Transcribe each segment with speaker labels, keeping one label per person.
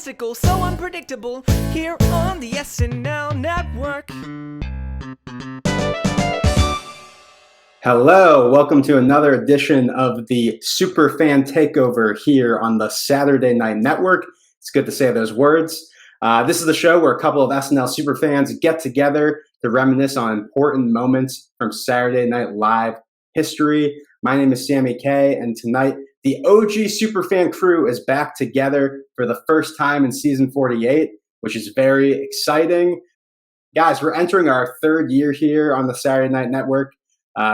Speaker 1: mystical, so unpredictable, here on the SNL network.
Speaker 2: Hello, welcome to another edition of the Superfan Takeover here on the Saturday Night Network. It's good to say those words. This is the show where a couple of SNL superfans get together to reminisce on important moments from Saturday Night Live history. My name is Sammy Kay, and tonight the OG Superfan crew is back together for the first time in season 48, which is very exciting. Guys, we're entering our third year here on the Saturday Night Network,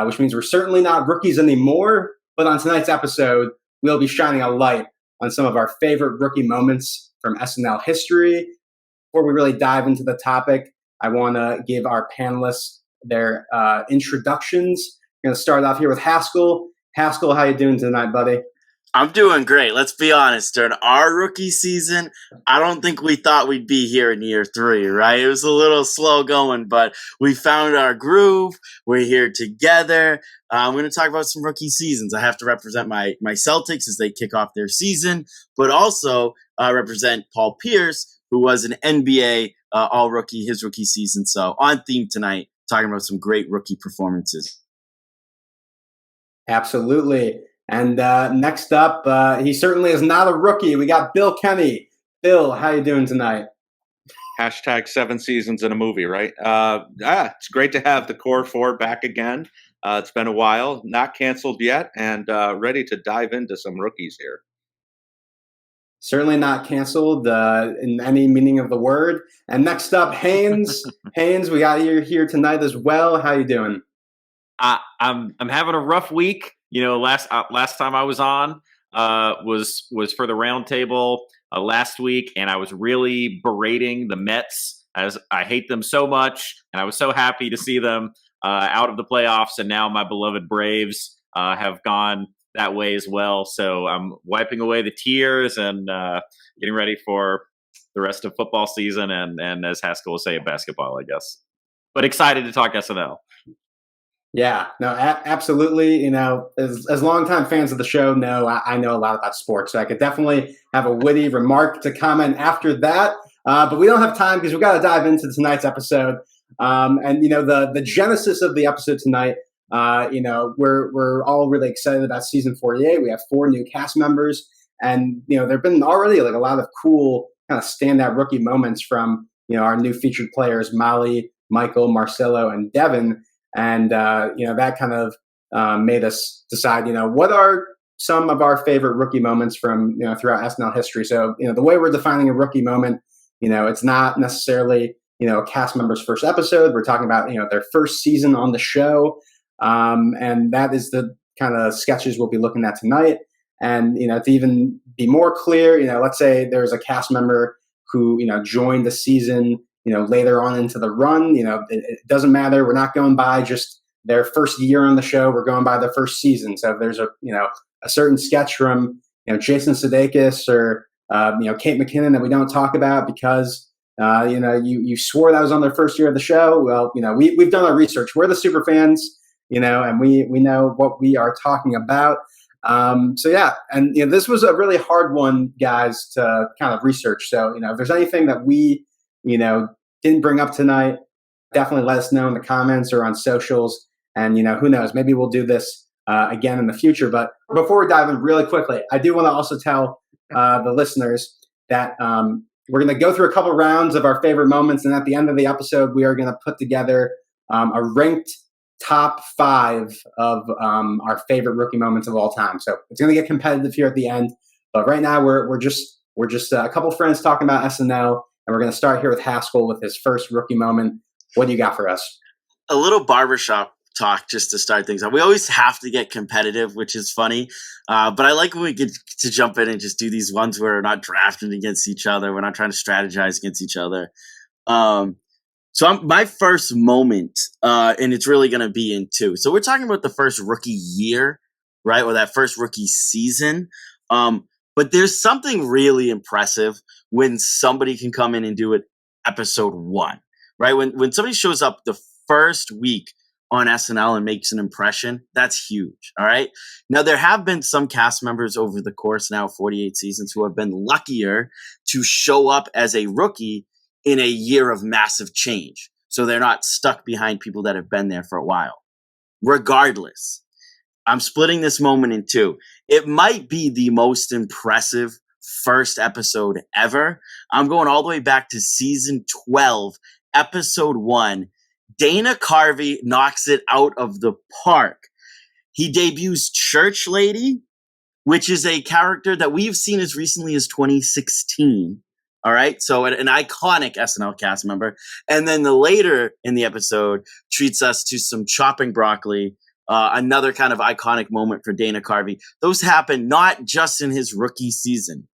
Speaker 2: which means we're certainly not rookies anymore. But on tonight's episode, we'll be shining a light on some of our favorite rookie moments from SNL history. Before we really dive into the topic, I want to give our panelists their introductions. I'm going to start off here with Haskell. Haskell, how you doing tonight, buddy?
Speaker 3: I'm doing great. Let's be honest. During our rookie season, I don't think we thought we'd be here in year 3, right? It was a little slow going, but we found our groove. We're here together. I'm going to talk about some rookie seasons. I have to represent my Celtics as they kick off their season, but also represent Paul Pierce, who was an NBA all-rookie, his rookie season. So on theme tonight, talking about some great rookie performances.
Speaker 2: Absolutely. And next up, he certainly is not a rookie. We got Bill Kenney. Bill, how you doing tonight?
Speaker 4: Hashtag 7 seasons in a movie, right? It's great to have the core 4 back again. It's been a while, not canceled yet, and ready to dive into some rookies here.
Speaker 2: Certainly not canceled in any meaning of the word. And next up, Haynes. Haynes, we got you here tonight as well. How you doing?
Speaker 5: I'm having a rough week. You know, last time I was on was for the roundtable last week, and I was really berating the Mets as I hate them so much, and I was so happy to see them out of the playoffs, and now my beloved Braves have gone that way as well. So I'm wiping away the tears and getting ready for the rest of football season, and as Haskell will say, basketball, I guess. But excited to talk SNL.
Speaker 2: Yeah, no, absolutely. You know, as longtime fans of the show know, I know a lot about sports, so I could definitely have a witty remark to comment after that. But we don't have time because we've got to dive into tonight's episode. And you know, the genesis of the episode tonight. You know, we're all really excited about season 48. We have 4 new cast members, and you know, there've been already like a lot of cool kind of standout rookie moments from our new featured players, Molly, Michael, Marcello, and Devon. And, that kind of made us decide, what are some of our favorite rookie moments from, throughout SNL history. So, the way we're defining a rookie moment, it's not necessarily, a cast member's first episode. We're talking about, their first season on the show. And that is the kind of sketches we'll be looking at tonight. And, to even be more clear, let's say there's a cast member who, joined the season later on into the run, it doesn't matter. We're not going by just their first year on the show. We're going by their first season. So if there's a certain sketch from, Jason Sudeikis or, Kate McKinnon that we don't talk about because, you swore that was on their first year of the show. Well, we've done our research. We're the super fans, and we know what we are talking about. So yeah, and this was a really hard one, guys, to kind of research. So, if there's anything that we, didn't bring up tonight, definitely let us know in the comments or on socials. And, who knows, maybe we'll do this again in the future. But before we dive in really quickly, I do want to also tell the listeners that we're going to go through a couple rounds of our favorite moments. And at the end of the episode, we are going to put together a ranked top 5 of our favorite rookie moments of all time. So it's going to get competitive here at the end. But right now, we're just a couple friends talking about SNL. And we're going to start here with Haskell with his first rookie moment. What do you got for us?
Speaker 3: A little barbershop talk just to start things off. We always have to get competitive, which is funny. But I like when we get to jump in and just do these ones where we're not drafting against each other. We're not trying to strategize against each other. My first moment, and it's really going to be in 2. So we're talking about the first rookie year, right? Or that first rookie season. But there's something really impressive when somebody can come in and do it episode 1, right? When somebody shows up the first week on SNL and makes an impression, that's huge. All right. Now, there have been some cast members over the course now of 48 seasons who have been luckier to show up as a rookie in a year of massive change. So they're not stuck behind people that have been there for a while. Regardless, I'm splitting this moment in two. It might be the most impressive first episode ever. I'm going all the way back to season 12, episode 1. Dana Carvey knocks it out of the park. He debuts Church Lady, which is a character that we've seen as recently as 2016. All right. So an iconic SNL cast member. And then later in the episode treats us to some chopping broccoli, another kind of iconic moment for Dana Carvey. Those happen not just in his rookie season,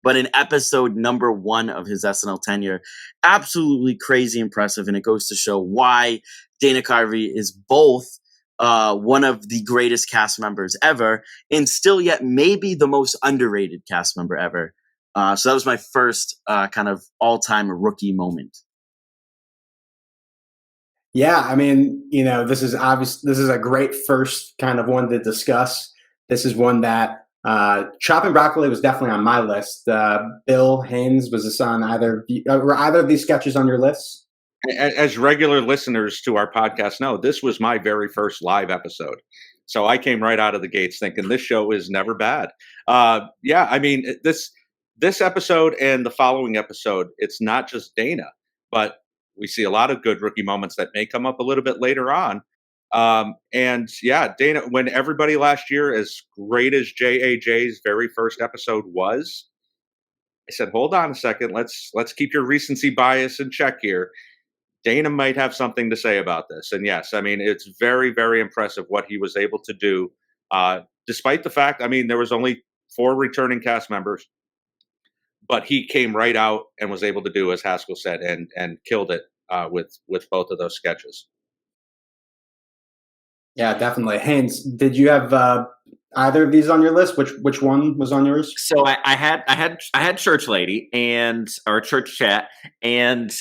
Speaker 3: but in episode number 1 of his SNL tenure. Absolutely crazy impressive. And it goes to show why Dana Carvey is both one of the greatest cast members ever and still yet maybe the most underrated cast member ever. So that was my first kind of all-time rookie moment.
Speaker 2: Yeah, I mean, this is obvious. This is a great first kind of one to discuss. This is one that chopping broccoli was definitely on my list. Bill Haynes, was this on were either of these sketches on your list?
Speaker 4: As regular listeners to our podcast know, this was my very first live episode. So I came right out of the gates thinking this show is never bad. Yeah, I mean, this episode and the following episode, it's not just Dana, but we see a lot of good rookie moments that may come up a little bit later on. And yeah, Dana, when everybody last year, as great as JAJ's very first episode was, I said, hold on a second. Let's keep your recency bias in check here. Dana might have something to say about this. And yes, I mean, it's very, very impressive what he was able to do. Despite the fact, I mean, there was only 4 returning cast members, but he came right out and was able to do, as Haskell said, and killed it with both of those sketches.
Speaker 2: Yeah, definitely. Haynes, did you have either of these on your list? Which one was on yours?
Speaker 5: So I had Church Lady or Church Chat, and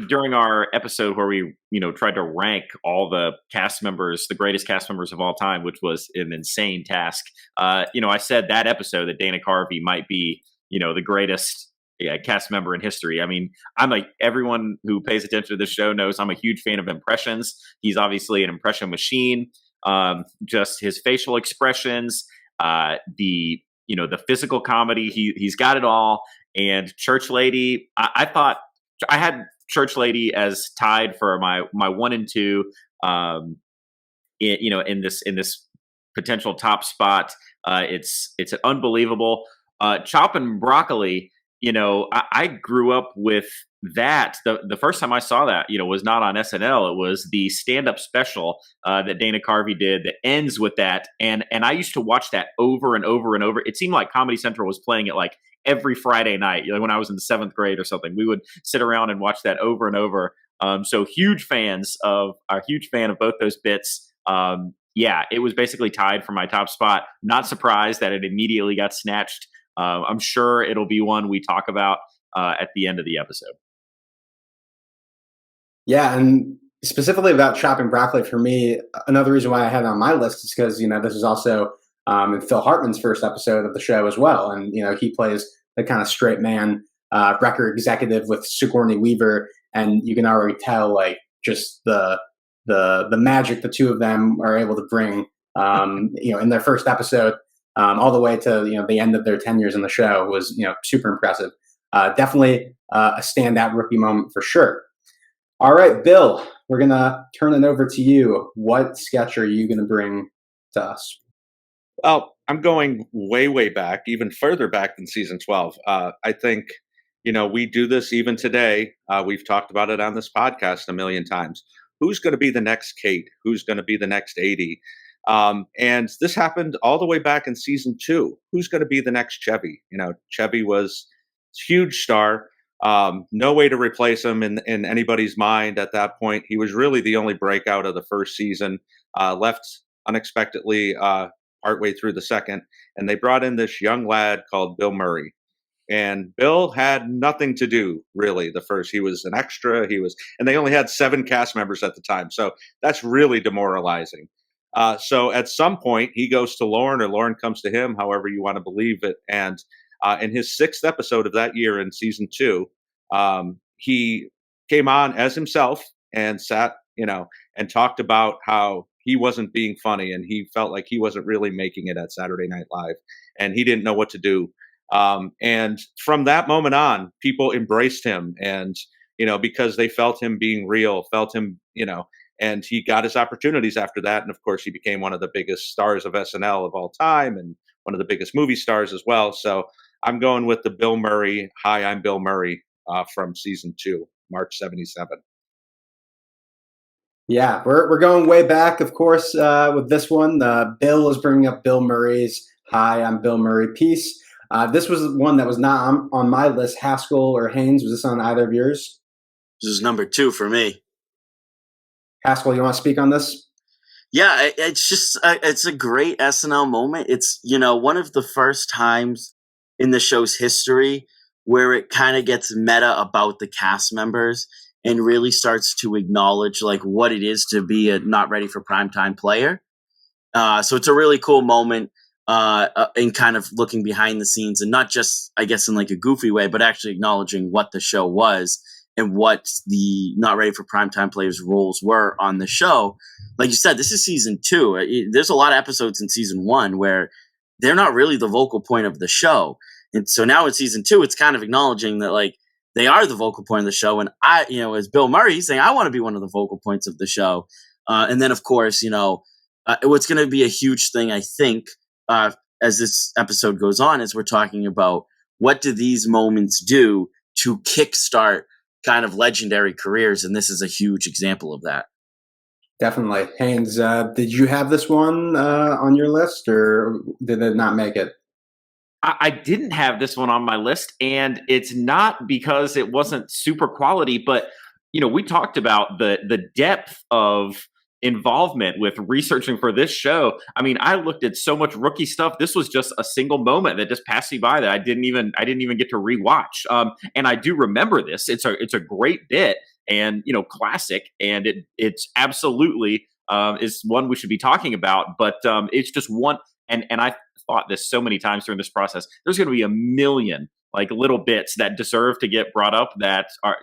Speaker 5: during our episode where we tried to rank all the cast members, the greatest cast members of all time, which was an insane task. I said that episode that Dana Carvey might be the greatest cast member in history. I mean, everyone who pays attention to this show knows I'm a huge fan of impressions. He's obviously an impression machine. Just his facial expressions, the physical comedy, he's got it all. And Church Lady, I thought I had Church Lady as tied for my 1 and 2, in this potential top spot. It's an unbelievable chopping broccoli. I grew up with that. The first time I saw that, was not on SNL. It was the stand-up special that Dana Carvey did that ends with that. And I used to watch that over and over and over. It seemed like Comedy Central was playing it like every Friday night. When I was in the 7th grade or something, we would sit around and watch that over and over. So huge fan of both those bits. Yeah, it was basically tied for my top spot. Not surprised that it immediately got snatched. I'm sure it'll be one we talk about at the end of the episode.
Speaker 2: Yeah, and specifically about chopping broccoli, for me, another reason why I had it on my list is because this is also in Phil Hartman's first episode of the show as well, and he plays the kind of straight man record executive with Sigourney Weaver, and you can already tell just the magic the two of them are able to bring, in their first episode. All the way to the end of their tenures in the show was super impressive. Definitely a standout rookie moment for sure. All right, Bill, we're gonna turn it over to you. What sketch are you gonna bring to us?
Speaker 4: Well, I'm going way back, even further back than season 12. I think we do this even today. We've talked about it on this podcast a million times. Who's going to be the next Kate? Who's going to be the next 80? And this happened all the way back in season 2. Who's going to be the next Chevy? Chevy was a huge star. No way to replace him in anybody's mind at that point. He was really the only breakout of the first season, left unexpectedly partway through the second. And they brought in this young lad called Bill Murray. And Bill had nothing to do really. He was an extra. And they only had 7 cast members at the time. So that's really demoralizing. So at some point he goes to Lauren, or Lauren comes to him, however you want to believe it. And in his 6th episode of that year in season 2, he came on as himself and sat, and talked about how he wasn't being funny and he felt like he wasn't really making it at Saturday Night Live and he didn't know what to do. And from that moment on, people embraced him and, because they felt him being real, felt him, and he got his opportunities after that. And of course, he became one of the biggest stars of SNL of all time and one of the biggest movie stars as well. So I'm going with the Bill Murray. Hi, I'm Bill Murray from season 2, March 77.
Speaker 2: Yeah, we're going way back, of course, with this one. Bill is bringing up Bill Murray's Hi, I'm Bill Murray piece. This was one that was not on my list. Haskell or Haynes, was this on either of yours?
Speaker 3: This is number 2 for me.
Speaker 2: Haskell, you want to speak on this?
Speaker 3: Yeah, it's just it's a great SNL moment. It's, one of the first times in the show's history where it kind of gets meta about the cast members and really starts to acknowledge like what it is to be a not ready for primetime player. So it's a really cool moment in kind of looking behind the scenes and not just, I guess, in like a goofy way, but actually acknowledging what the show was and what the not ready for primetime players' roles were on the show. Like you said, this is season 2. There's a lot of episodes in season 1 where they're not really the vocal point of the show. And so now in season 2, it's kind of acknowledging that like they are the vocal point of the show. And I, as Bill Murray, he's saying, I want to be one of the vocal points of the show. And then, of course, what's going to be a huge thing, I think, as this episode goes on, is we're talking about what do these moments do to kickstart kind of legendary careers. And this is a huge example of that.
Speaker 2: Definitely. Haynes, did you have this one on your list or did it not make it?
Speaker 5: I didn't have this one on my list, and it's not because it wasn't super quality, but we talked about the depth of involvement with researching for this show. I mean, I looked at so much rookie stuff. This was just a single moment that just passed me by that I didn't even get to rewatch. And I do remember this. It's a great bit and classic, and it's absolutely is one we should be talking about. But it's just one, and I thought this so many times during this process. There's going to be a million like little bits that deserve to get brought up that are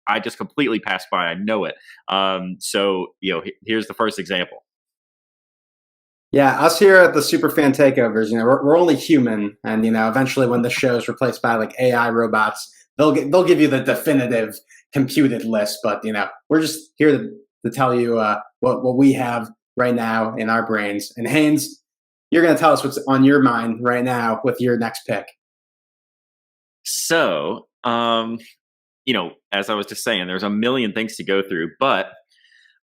Speaker 5: I just completely passed by. I know it. So here's the first example.
Speaker 2: Yeah, us here at the Superfan Takeovers, we're only human, and eventually when the show is replaced by like AI robots, they'll give you the definitive computed list. But we're just here to tell you what we have right now in our brains. And Haynes, you're going to tell us what's on your mind right now with your next pick.
Speaker 5: So, as I was just saying, there's a million things to go through, but,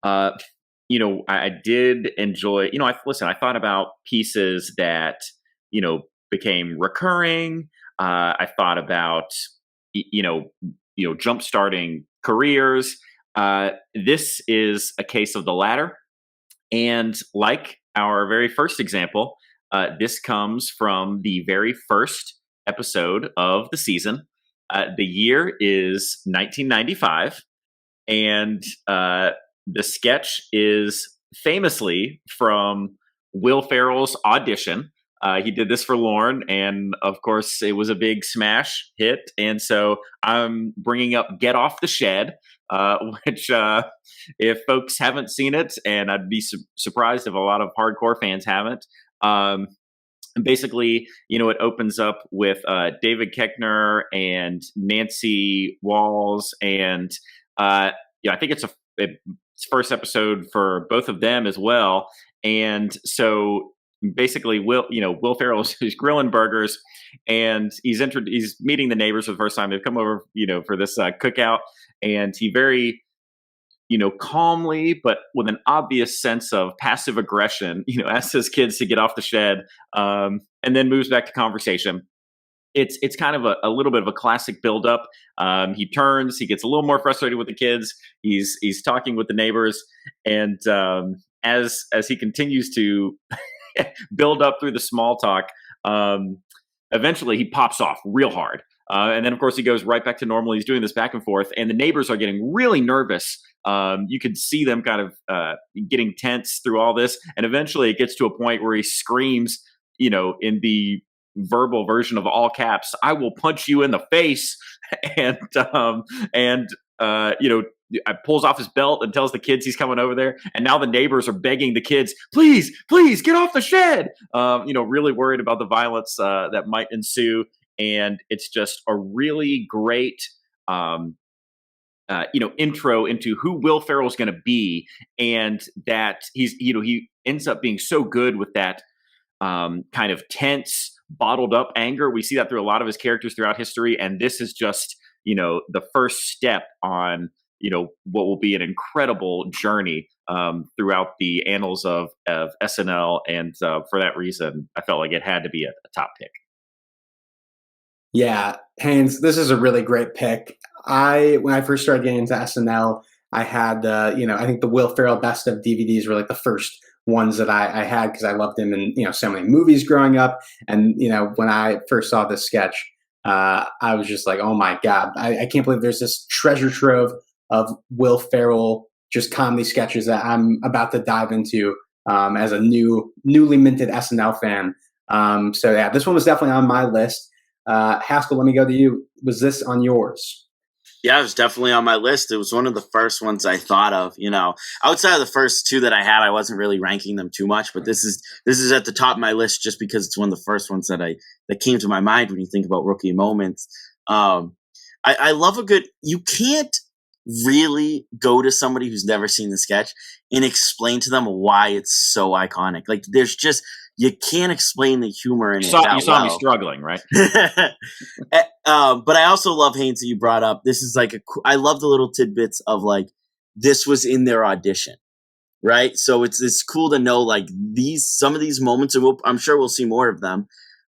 Speaker 5: I did enjoy, I thought about pieces that, became recurring. I thought about, jump-starting careers. This is a case of the latter. And like our very first example, this comes from the very first episode of the season. The year is 1995, and the sketch is famously from Will Ferrell's audition. He did this for Lorne, and of course, it was a big smash hit. And so I'm bringing up Get Off the Shed, which if folks haven't seen it, and I'd be surprised if a lot of hardcore fans haven't, basically, it opens up with David Koechner and Nancy Walls, and I think it's first episode for both of them as well. And so basically, Will Ferrell's he's grilling burgers, and he's meeting the neighbors for the first time. They've come over, for this cookout, and he very calmly, but with an obvious sense of passive aggression, asks his kids to get off the shed, and then moves back to conversation. It's kind of a little bit of a classic buildup. He turns, he gets a little more frustrated with the kids. He's talking with the neighbors, and as he continues to build up through the small talk, eventually he pops off real hard. And then, of course, he goes right back to normal. He's doing this back and forth, and the neighbors are getting really nervous. You could see them kind of getting tense through all this. And eventually it gets to a point where he screams, in the verbal version of all caps, "I will punch you in the face." and, pulls off his belt and tells the kids he's coming over there. And now the neighbors are begging the kids, please, get off the shed. Really worried about the violence that might ensue. And it's just a really great, intro into who Will Ferrell's going to be, and that he ends up being so good with that kind of tense, bottled up anger. We see that through a lot of his characters throughout history, and this is just the first step on what will be an incredible journey throughout the annals of SNL, and for that reason, I felt like it had to be a top pick.
Speaker 2: Yeah, Haynes, this is a really great pick. When I first started getting into SNL, I had I think the Will Ferrell best of DVDs were like the first ones that I had, because I loved him in so many movies growing up. And when I first saw this sketch, I was just like, oh my god, I can't believe there's this treasure trove of Will Ferrell just comedy sketches that I'm about to dive into as a newly minted SNL fan. So yeah, this one was definitely on my list. Haskell, let me go to you. Was this on yours?
Speaker 3: Yeah, it was definitely on my list. It was one of the first ones I thought of. Outside of the first two that I had, I wasn't really ranking them too much. But this is at the top of my list just because it's one of the first ones that came to my mind when you think about rookie moments. I love a good. You can't really go to somebody who's never seen the sketch and explain to them why it's so iconic. Like, there's just, you can't explain the humor in it. You saw
Speaker 5: me struggling, right?
Speaker 3: But I also love, Haynes, that you brought up. This is like I love the little tidbits of like, this was in their audition, right? So it's cool to know like some of these moments, and I'm sure we'll see more of them,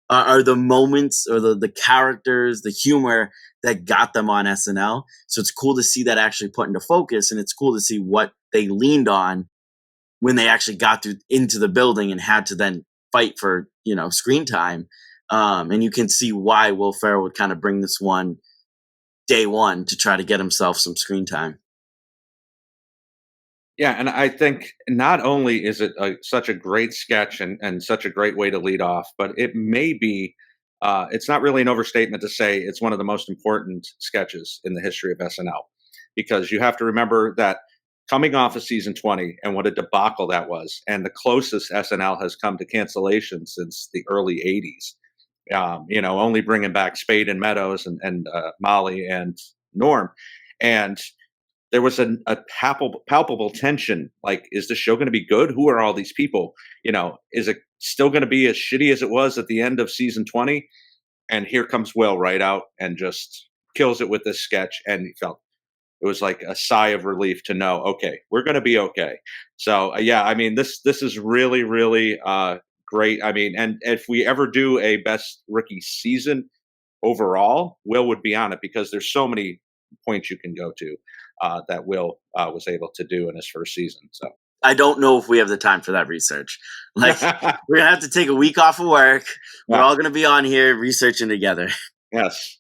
Speaker 3: are the moments or the characters, the humor that got them on SNL. So it's cool to see that actually put into focus, and it's cool to see what they leaned on when they actually got into the building and had to then fight for screen time. And you can see why Will Ferrell would kind of bring this one day one to try to get himself some screen time.
Speaker 4: Yeah, and I think not only is it such a great sketch and such a great way to lead off, but it may be, it's not really an overstatement to say it's one of the most important sketches in the history of SNL, because you have to remember that coming off of season 20 and what a debacle that was, and the closest SNL has come to cancellation since the early 80s, only bringing back Spade and Meadows and Molly and Norm. And there was a palpable tension. Like, is the show going to be good? Who are all these people? Is it still going to be as shitty as it was at the end of season 20? And here comes Will right out and just kills it with this sketch. And it was like a sigh of relief to know, okay, we're going to be okay. So yeah, I mean, this is really, really great. I mean, and if we ever do a best rookie season overall, Will would be on it, because there's so many points you can go to that Will was able to do in his first season. So
Speaker 3: I don't know if we have the time for that research. Like, we're going to have to take a week off of work. We're all going to be on here researching together.
Speaker 4: Yes.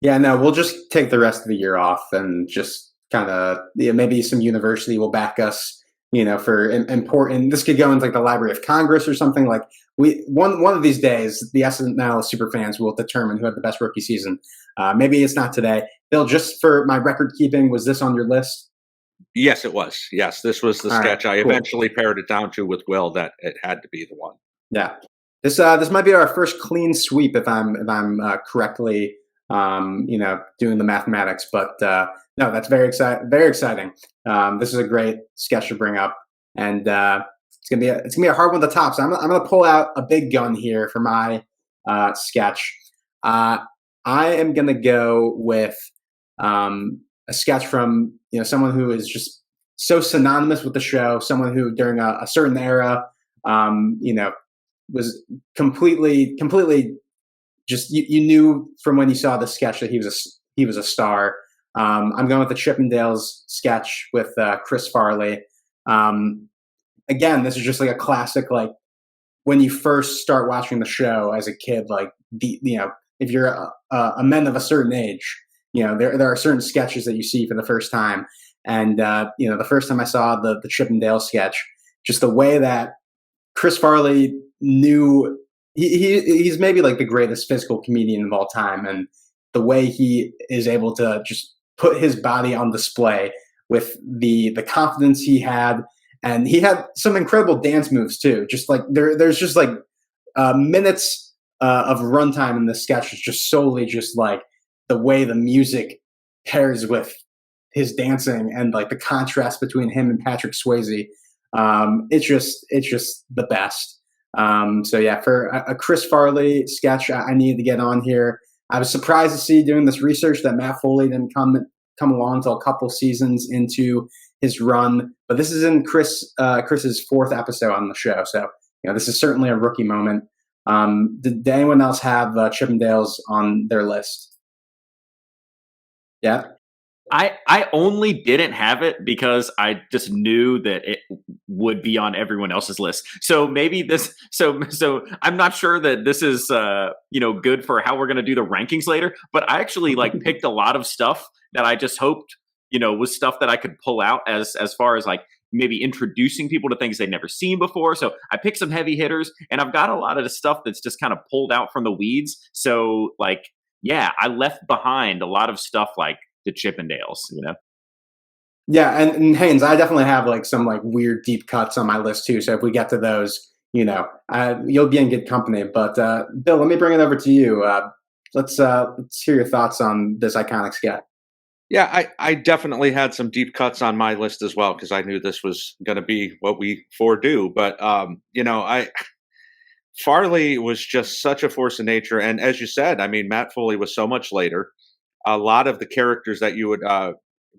Speaker 2: Yeah, no, we'll just take the rest of the year off and just kind of, maybe some university will back us, for important. This could go into like the Library of Congress or something. Like, one of these days, the SNL superfans will determine who had the best rookie season. Maybe it's not today. Bill, just for my record keeping, was this on your list?
Speaker 4: Yes, it was. Yes, this was the sketch I eventually pared it down to with Will, that it had to be the one.
Speaker 2: Yeah, this might be our first clean sweep if I'm correctly doing the mathematics. But no, that's very exciting. Very exciting. This is a great sketch to bring up, and it's gonna be a hard one to top. So I'm gonna pull out a big gun here for my sketch. I am gonna go with a sketch from someone who is just so synonymous with the show, someone who during a certain era, was completely just you knew from when you saw the sketch that he was a star. I'm going with the Chippendales sketch with Chris Farley. Again, this is just like a classic, like when you first start watching the show as a kid, like if you're a man of a certain age, there are certain sketches that you see for the first time. And, the first time I saw the Chip and Dale sketch, just the way that Chris Farley knew he's maybe like the greatest physical comedian of all time. And the way he is able to just put his body on display with the confidence he had. And he had some incredible dance moves too. Just like there's just like minutes of runtime in the sketch is just solely just like the way the music pairs with his dancing and like the contrast between him and Patrick Swayze. It's just the best. So yeah, for a Chris Farley sketch, I needed to get on here. I was surprised to see doing this research that Matt Foley didn't come along until a couple seasons into his run, but this is in Chris's fourth episode on the show. So, this is certainly a rookie moment. Did anyone else have Chippendales on their list? Yeah.
Speaker 5: I only didn't have it because I just knew that it would be on everyone else's list. So maybe so I'm not sure that this is good for how we're going to do the rankings later, but I actually picked a lot of stuff that I just hoped was stuff that I could pull out as far as maybe introducing people to things they'd never seen before. So I picked some heavy hitters, and I've got a lot of the stuff that's just kind of pulled out from the weeds. So I left behind a lot of stuff like the Chippendales,
Speaker 2: Yeah, and Haynes, I definitely have some weird deep cuts on my list too. So if we get to those, you'll be in good company. But Bill, let me bring it over to you. Let's hear your thoughts on this iconic sketch.
Speaker 4: Yeah, I definitely had some deep cuts on my list as well because I knew this was going to be what we four do. But Farley was just such a force of nature, and as you said, I mean, Matt Foley was so much later. A lot of the characters that you would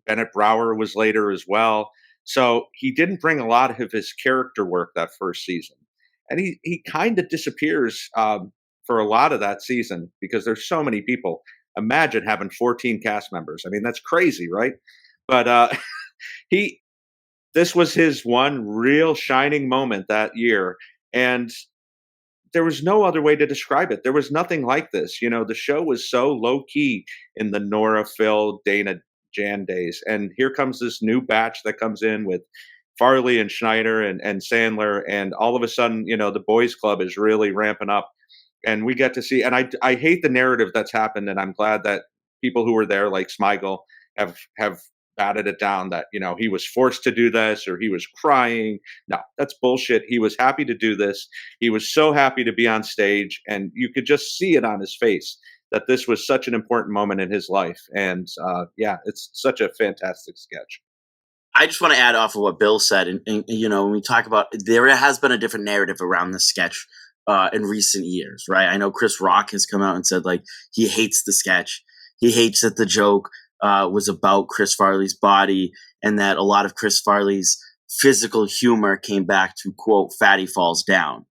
Speaker 4: Bennett Brower was later as well. So he didn't bring a lot of his character work that first season, and he kind of disappears for a lot of that season because there's so many people. Imagine having 14 cast members. I mean, that's crazy, right? But this was his one real shining moment that year. And there was no other way to describe it. There was nothing like this. The show was so low key in the Nora, Phil, Dana, Jan days. And here comes this new batch that comes in with Farley and Schneider and Sandler. And all of a sudden, the boys club is really ramping up. And we get to see, and I hate the narrative that's happened, and I'm glad that people who were there, like Smigel, have batted it down that, he was forced to do this or he was crying. No, that's bullshit. He was happy to do this. He was so happy to be on stage, and you could just see it on his face that this was such an important moment in his life. And it's such a fantastic sketch.
Speaker 3: I just want to add off of what Bill said. And when we talk about, there has been a different narrative around this sketch in recent years, right? I know Chris Rock has come out and said he hates the sketch. He hates that the joke was about Chris Farley's body, and that a lot of Chris Farley's physical humor came back to, quote, fatty falls down.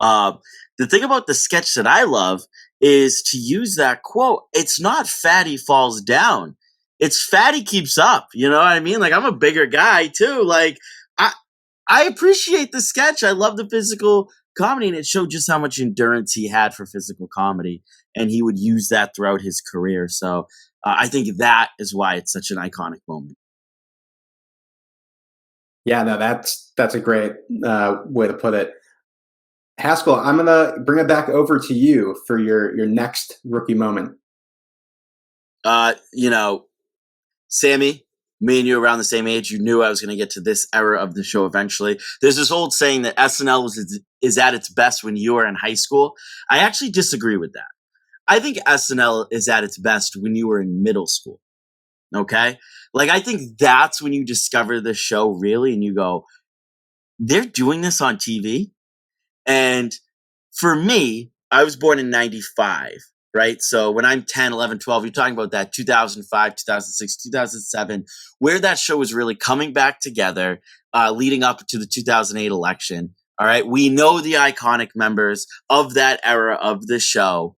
Speaker 3: The thing about the sketch that I love is to use that quote. It's not fatty falls down. It's fatty keeps up. You know what I mean? I'm a bigger guy too. I appreciate the sketch. I love the physical comedy, and it showed just how much endurance he had for physical comedy, and he would use that throughout his career. So I think that is why it's such an iconic moment.
Speaker 2: Yeah, no, that's a great way to put it. Haskell, I'm gonna bring it back over to you for your next rookie moment.
Speaker 3: Sammy, me and you around the same age. You knew I was going to get to this era of the show eventually. There's this old saying that SNL is at its best when you are in high school. I actually disagree with that. I think SNL is at its best when you were in middle school. Okay? I think that's when you discover the show really, and you go, they're doing this on TV? And for me, I was born in 95. Right? So when I'm 10, 11, 12, you're talking about that 2005, 2006, 2007, where that show was really coming back together, leading up to the 2008 election. All right. We know the iconic members of that era of the show.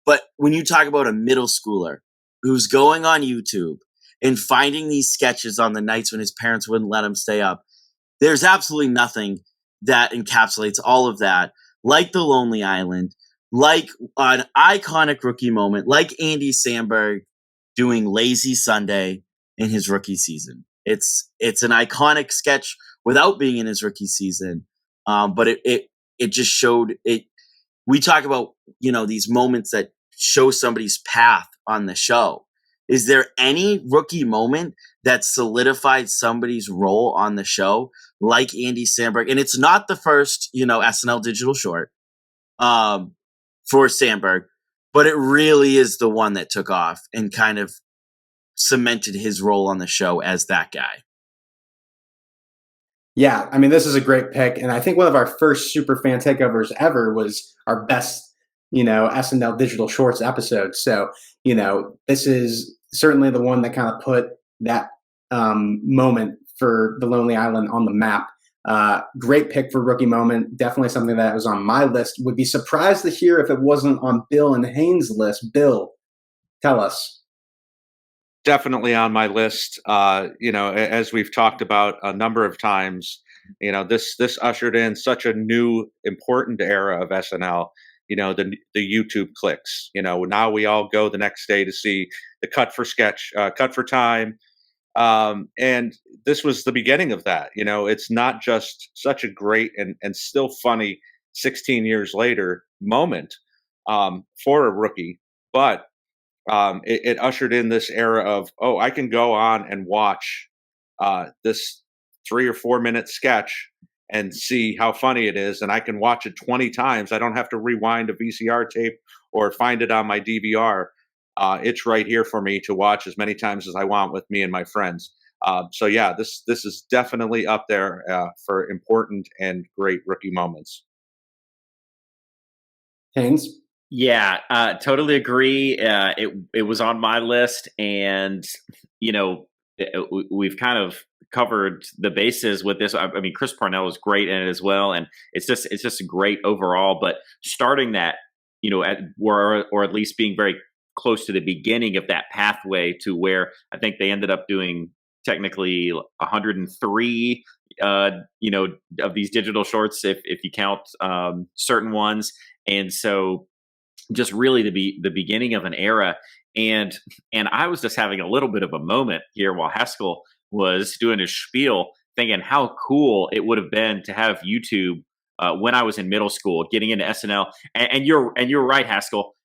Speaker 3: But when you talk about a middle schooler who's going on YouTube and finding these sketches on the nights when his parents wouldn't let him stay up, there's absolutely nothing that encapsulates all of that like The Lonely Island, like an iconic rookie moment, like Andy Samberg doing Lazy Sunday in his rookie season. It's an iconic sketch without being in his rookie season, but it just showed it. We talk about these moments that show somebody's path on the show. Is there any rookie moment that solidified somebody's role on the show like Andy Samberg? And it's not the first, SNL digital short for Samberg, but it really is the one that took off and kind of cemented his role on the show as that guy.
Speaker 2: Yeah, I mean, this is a great pick. And I think one of our first Superfan Takeovers ever was our best, SNL digital shorts episode. So, this is certainly the one that kind of put that moment for The Lonely Island on the map. Great pick for rookie moment. Definitely something that was on my list. Would be surprised to hear if it wasn't on Bill and Haynes' list. Bill, tell us.
Speaker 4: Definitely on my list. As we've talked about a number of times, this ushered in such a new, important era of SNL. The YouTube clicks. Now we all go the next day to see the cut for sketch, cut for time, and this was the beginning of that. It's not just such a great and still funny 16 years later moment for a rookie, but it ushered in this era of, I can go on and watch this 3 or 4 minute sketch and see how funny it is, and I can watch it 20 times. I don't have to rewind a VCR tape or find it on my DVR. It's right here for me to watch as many times as I want with me and my friends. So yeah, this is definitely up there for important and great rookie moments.
Speaker 2: Haynes?
Speaker 5: Yeah, totally agree. It was on my list, and we've kind of covered the bases with this. I mean, Chris Parnell is great in it as well, and it's just great overall. But starting that, or at least being very close to the beginning of that pathway to where I think they ended up doing technically 103, of these digital shorts if you count certain ones, and so just really the beginning of an era. And I was just having a little bit of a moment here while Haskell was doing his spiel, thinking how cool it would have been to have YouTube when I was in middle school, getting into SNL. And you're right, Haskell.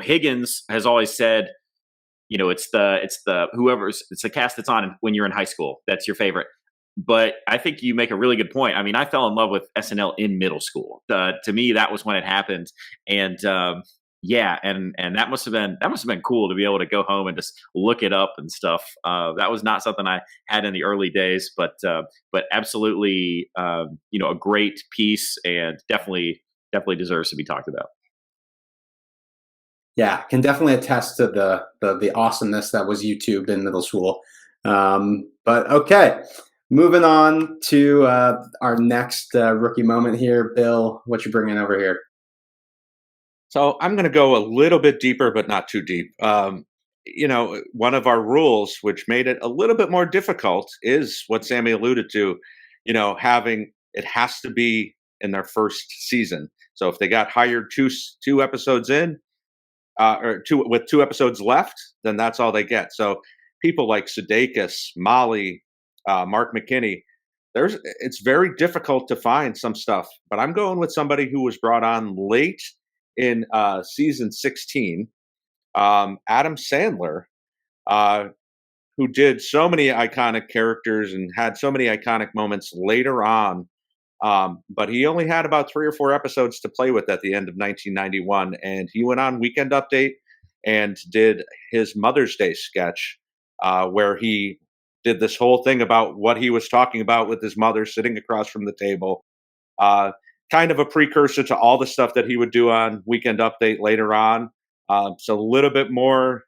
Speaker 5: Higgins has always said, it's the cast that's on when you're in high school. That's your favorite. But I think you make a really good point. I mean, I fell in love with SNL in middle school. To me, that was when it happened, and and that must have been cool to be able to go home and just look it up and stuff. That was not something I had in the early days, but absolutely, a great piece, and definitely deserves to be talked about.
Speaker 2: Yeah, can definitely attest to the awesomeness that was YouTube in middle school. But okay. Moving on to our next rookie moment here. Bill, what you bringing over here?
Speaker 4: So I'm going to go a little bit deeper, but not too deep. One of our rules, which made it a little bit more difficult, is what Sammy alluded to. Having it has to be in their first season. So if they got hired two episodes in, or two episodes left, then that's all they get. So people like Sudeikis, Molly, Mark McKinney, it's very difficult to find some stuff, but I'm going with somebody who was brought on late in season 16, Adam Sandler, who did so many iconic characters and had so many iconic moments later on. But he only had about 3 or 4 episodes to play with at the end of 1991, and he went on Weekend Update and did his Mother's Day sketch, where he did this whole thing about what he was talking about with his mother sitting across from the table. Kind of a precursor to all the stuff that he would do on Weekend Update later on. So a little bit more,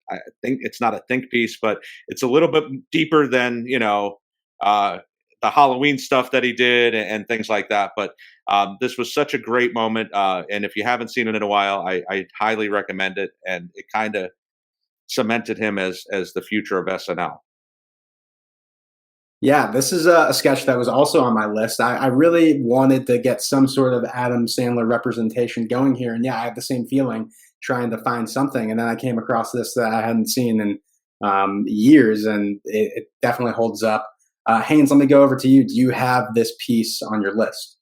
Speaker 4: I think it's not a think piece, but it's a little bit deeper than, the Halloween stuff that he did and things like that. But this was such a great moment. And if you haven't seen it in a while, I highly recommend it. And it kind of cemented him as the future of SNL.
Speaker 2: Yeah, this is a sketch that was also on my list. I really wanted to get some sort of Adam Sandler representation going here. And yeah, I had the same feeling trying to find something. And then I came across this that I hadn't seen in years, and it definitely holds up. Haynes, let me go over to you. Do you have this piece on your list?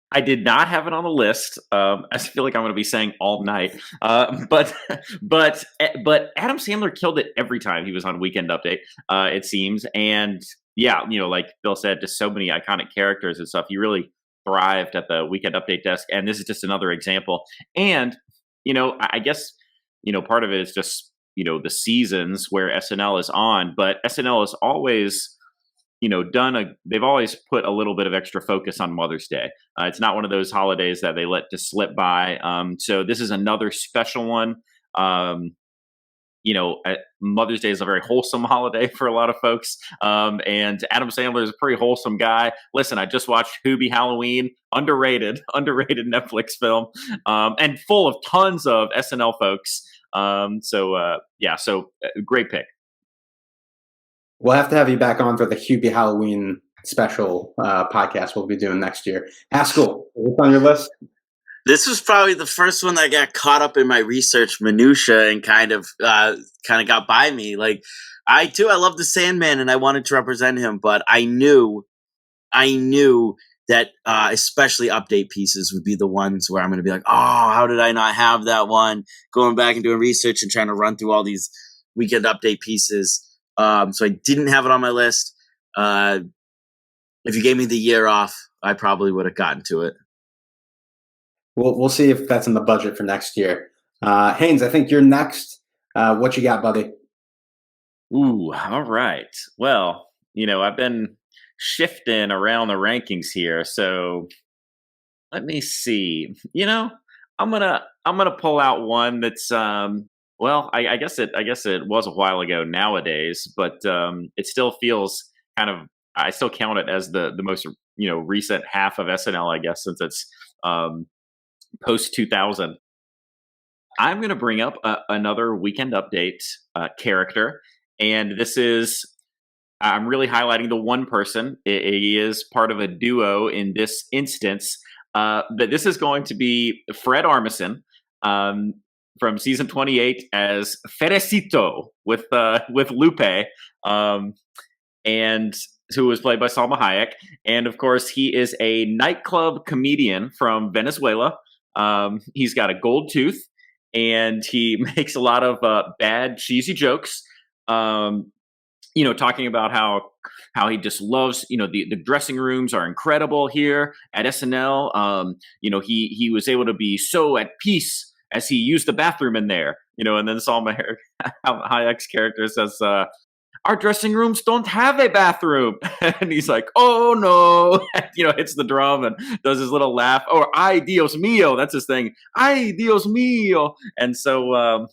Speaker 5: I did not have it on the list. I feel like I'm going to be saying all night. But Adam Sandler killed it every time he was on Weekend Update. It seems, and yeah, like Bill said, just so many iconic characters and stuff. He really thrived at the Weekend Update desk, and this is just another example. And I guess part of it is just the seasons where SNL is on, but SNL is always they've always put a little bit of extra focus on Mother's Day. It's not one of those holidays that they let just slip by. So this is another special one. Mother's Day is a very wholesome holiday for a lot of folks. And Adam Sandler is a pretty wholesome guy. Listen, I just watched Hubie Halloween, underrated Netflix film, and full of tons of SNL folks. So great pick.
Speaker 2: We'll have to have you back on for the Hubie Halloween special podcast we'll be doing next year. Haskell, what's on your list?
Speaker 3: This was probably the first one that got caught up in my research minutia and kind of got by me. Like I love the Sandman and I wanted to represent him, but I knew that especially update pieces would be the ones where I'm going to be like, oh, how did I not have that one? Going back and doing research and trying to run through all these Weekend Update pieces. So I didn't have it on my list. If you gave me the year off, I probably would have gotten to it.
Speaker 2: We'll see if that's in the budget for next year. Haynes, I think you're next. What you got, buddy?
Speaker 5: Ooh, all right. Well, I've been shifting around the rankings here, so let me see. I'm gonna pull out one that's well, I guess it was a while ago nowadays, but it still feels kind of. I still count it as the most recent half of SNL, I guess, since it's post 2000. I'm going to bring up another Weekend Update character, and this is. I'm really highlighting the one person. He is part of a duo in this instance, but this is going to be Fred Armisen. From season 28 as Ferecito with Lupe, and who was played by Salma Hayek. And of course, he is a nightclub comedian from Venezuela. He's got a gold tooth, and he makes a lot of bad, cheesy jokes. Talking about how he just loves, the dressing rooms are incredible here at SNL. He was able to be so at peace as he used the bathroom in there, and then Salma Hayek's character says, our dressing rooms don't have a bathroom. And he's like, oh no, hits the drum and does his little laugh. Or, ay, Dios mío, that's his thing. Ay, Dios mío. And so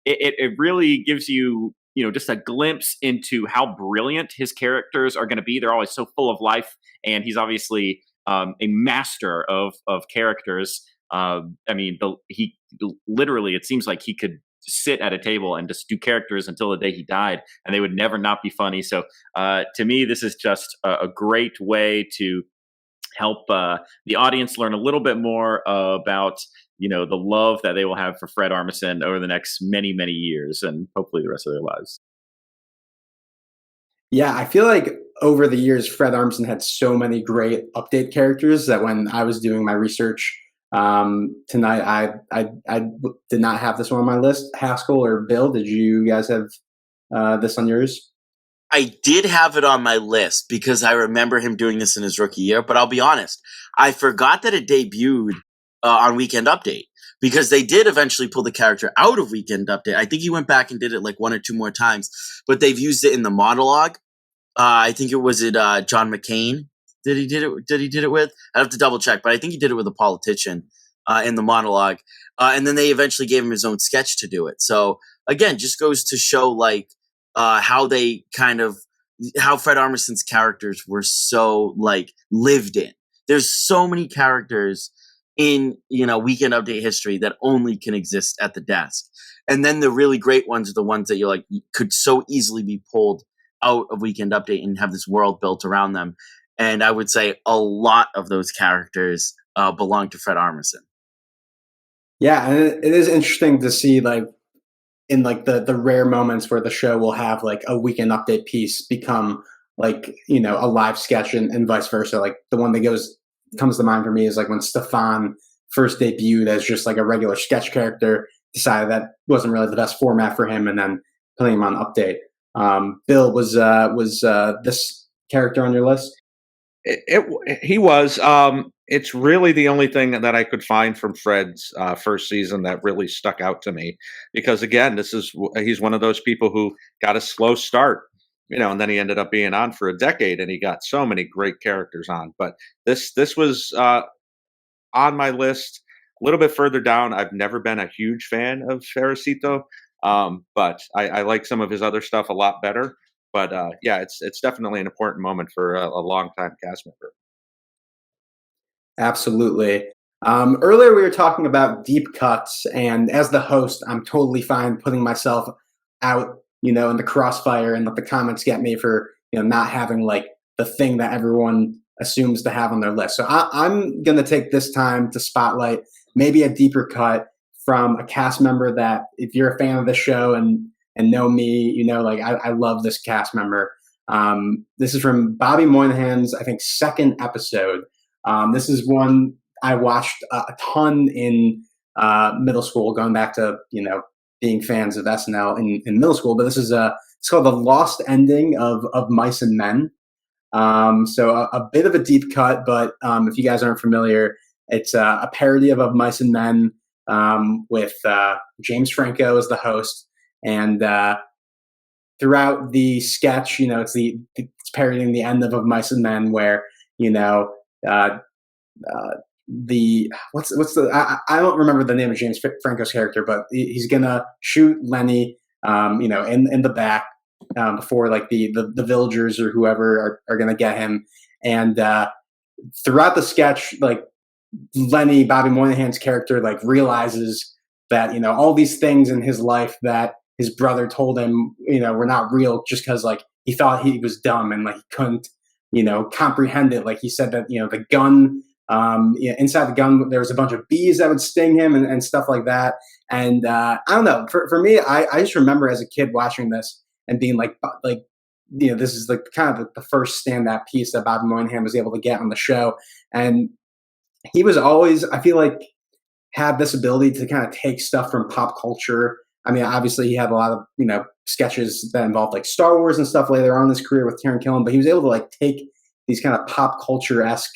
Speaker 5: it really gives you, just a glimpse into how brilliant his characters are going to be. They're always so full of life. And he's obviously a master of characters. He literally, it seems like he could sit at a table and just do characters until the day he died, and they would never not be funny. So to me, this is just a great way to help the audience learn a little bit more about, the love that they will have for Fred Armisen over the next many, many years, and hopefully the rest of their lives.
Speaker 2: Yeah, I feel like over the years, Fred Armisen had so many great update characters that when I was doing my research tonight, I did not have this one on my list. Haskell or Bill, did you guys have this on yours?
Speaker 3: I did have it on my list because I remember him doing this in his rookie year, but I'll be honest, I forgot that it debuted on Weekend Update because they did eventually pull the character out of Weekend Update. I think he went back and did it like one or two more times, but they've used it in the monologue. I think it was John McCain. Did he did it with? I have to double check, but I think he did it with a politician in the monologue. And then they eventually gave him his own sketch to do it. So again, just goes to show like how they how Fred Armisen's characters were so like lived in. There's so many characters in Weekend Update history that only can exist at the desk. And then the really great ones are the ones that you could so easily be pulled out of Weekend Update and have this world built around them. And I would say a lot of those characters belong to Fred Armisen.
Speaker 2: Yeah, and it is interesting to see like in like the rare moments where the show will have like a Weekend Update piece become like, you know, a live sketch and vice versa. Like the one that comes to mind for me is like when Stefan first debuted as just like a regular sketch character, decided that wasn't really the best format for him, and then putting him on Update. Bill, was this character on your list?
Speaker 4: He was. It's really the only thing that I could find from Fred's first season that really stuck out to me, because again, he's one of those people who got a slow start, you know, and then he ended up being on for a decade, and he got so many great characters on. But this was on my list a little bit further down. I've never been a huge fan of Ferracito, but I like some of his other stuff a lot better. But yeah, it's definitely an important moment for a longtime cast member.
Speaker 2: Absolutely. Earlier we were talking about deep cuts, and as the host, I'm totally fine putting myself out, you know, in the crossfire and let the comments get me for, you know, not having like the thing that everyone assumes to have on their list. So I'm going to take this time to spotlight maybe a deeper cut from a cast member that, if you're a fan of the show and know me, you know, like I love this cast member. This is from Bobby Moynihan's, I think, second episode. This is one I watched a ton in middle school, going back to, you know, being fans of SNL in middle school. But this is it's called The Lost Ending of Mice and Men. So a bit of a deep cut, but if you guys aren't familiar, it's a parody of Mice and Men with James Franco as the host. And throughout the sketch, you know, it's parodying the end of Mice and Men, where, you know, I don't remember the name of James Franco's character, but he's gonna shoot Lenny, you know, in the back before like the villagers or whoever are gonna get him. And throughout the sketch, like Lenny, Bobby Moynihan's character, like realizes that, you know, all these things in his life that his brother told him, you know, were not real, just because like he thought he was dumb and like he couldn't, you know, comprehend it. Like he said that, you know, the gun, you know, inside the gun there was a bunch of bees that would sting him and stuff like that. And I don't know, for me, I just remember as a kid watching this and being like, you know, this is like kind of the first stand-up piece that Bobby Moynihan was able to get on the show. And he was always, I feel like, had this ability to kind of take stuff from pop culture. I mean, obviously he had a lot of, you know, sketches that involved like Star Wars and stuff later on in his career with Taron Killam, but he was able to like take these kind of pop culture-esque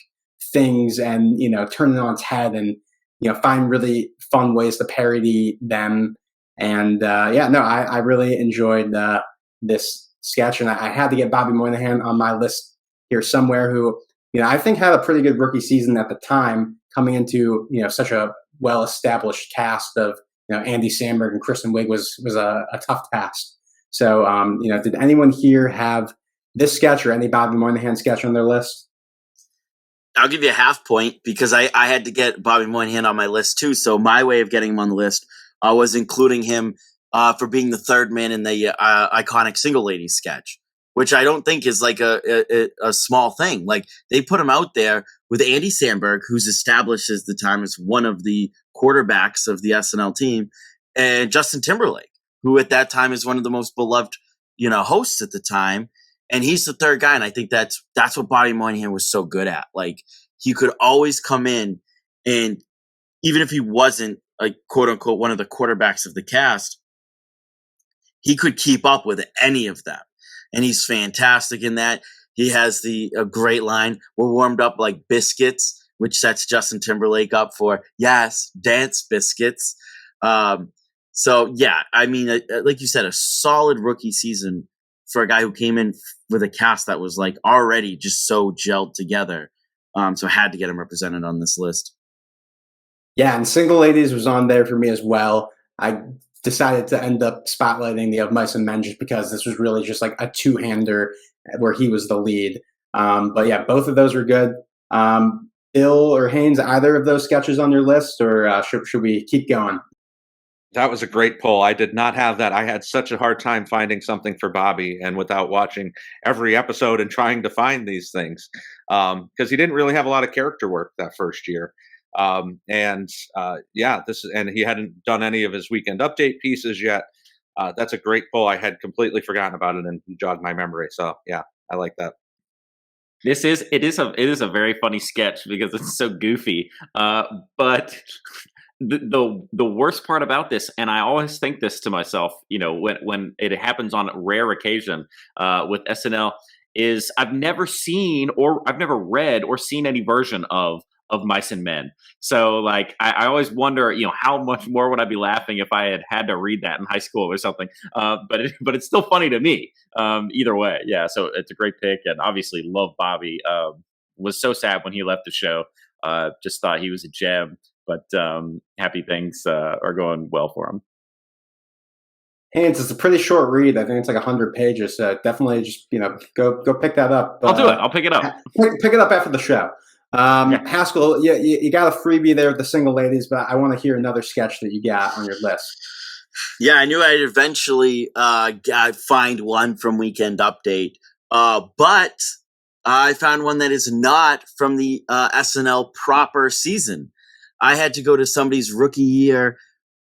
Speaker 2: things and, you know, turn it on its head and, you know, find really fun ways to parody them. And yeah, no, I really enjoyed this sketch, and I had to get Bobby Moynihan on my list here somewhere, who, you know, I think had a pretty good rookie season at the time, coming into, you know, such a well-established cast of, you know, Andy Samberg and Kristen Wiig was a tough task. So, you know, did anyone here have this sketch or any Bobby Moynihan sketch on their list?
Speaker 3: I'll give you a half point because I had to get Bobby Moynihan on my list too. So my way of getting him on the list was including him for being the third man in the iconic Single Ladies sketch, which I don't think is like a small thing. Like they put him out there with Andy Samberg, who's established at the time as one of the quarterbacks of the SNL team, and Justin Timberlake, who at that time is one of the most beloved, you know, hosts at the time. And he's the third guy. And I think that's what Bobby Moynihan was so good at. Like he could always come in, and even if he wasn't like quote unquote one of the quarterbacks of the cast, he could keep up with any of them. And he's fantastic in that. He has a great line, "We're warmed up like biscuits," which sets Justin Timberlake up for, yes, dance biscuits. So yeah, I mean, like you said, a solid rookie season for a guy who came in with a cast that was like already just so gelled together. So I had to get him represented on this list.
Speaker 2: Yeah, and Single Ladies was on there for me as well. I decided to end up spotlighting the Of Mice and Men just because this was really just like a two-hander where he was the lead. But yeah, both of those were good. Bill or Haynes, either of those sketches on your list, or should we keep going?
Speaker 4: That was a great poll. I did not have that. I had such a hard time finding something for Bobby, and without watching every episode and trying to find these things, because he didn't really have a lot of character work that first year. And he hadn't done any of his weekend update pieces yet. That's a great poll. I had completely forgotten about it, and you jogged my memory. So yeah, I like that.
Speaker 5: It is a very funny sketch because it's so goofy. But the worst part about this, and I always think this to myself, when it happens on rare occasion with SNL, is I've never read or seen any version of Mice and Men. So like I always wonder, how much more would I be laughing if I had to read that in high school or something. But it's still funny to me. Either way, yeah. So it's a great pick, and obviously love Bobby. Was so sad when he left the show. Just thought he was a gem. But happy things are going well for him.
Speaker 2: Haynes, it's a pretty short read. I think it's like 100 pages. So definitely just go pick that up.
Speaker 5: I'll do it. I'll pick it up.
Speaker 2: Pick it up after the show. Haskell, you got a freebie there with the single ladies, but I want to hear another sketch that you got on your list.
Speaker 3: Yeah, I knew I'd eventually find one from Weekend Update, but I found one that is not from the SNL proper season. I had to go to somebody's rookie year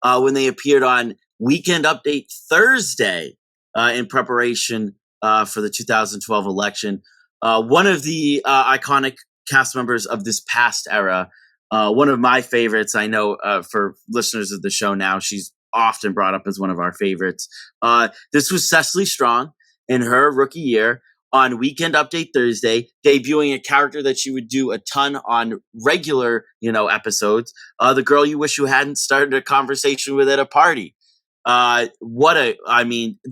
Speaker 3: when they appeared on Weekend Update Thursday in preparation for the 2012 election. One of the iconic cast members of this past era, one of my favorites. I know for listeners of the show now, she's often brought up as one of our favorites. This was Cecily Strong in her rookie year on Weekend Update Thursday, debuting a character that she would do a ton on regular, episodes. The girl you wish you hadn't started a conversation with at a party.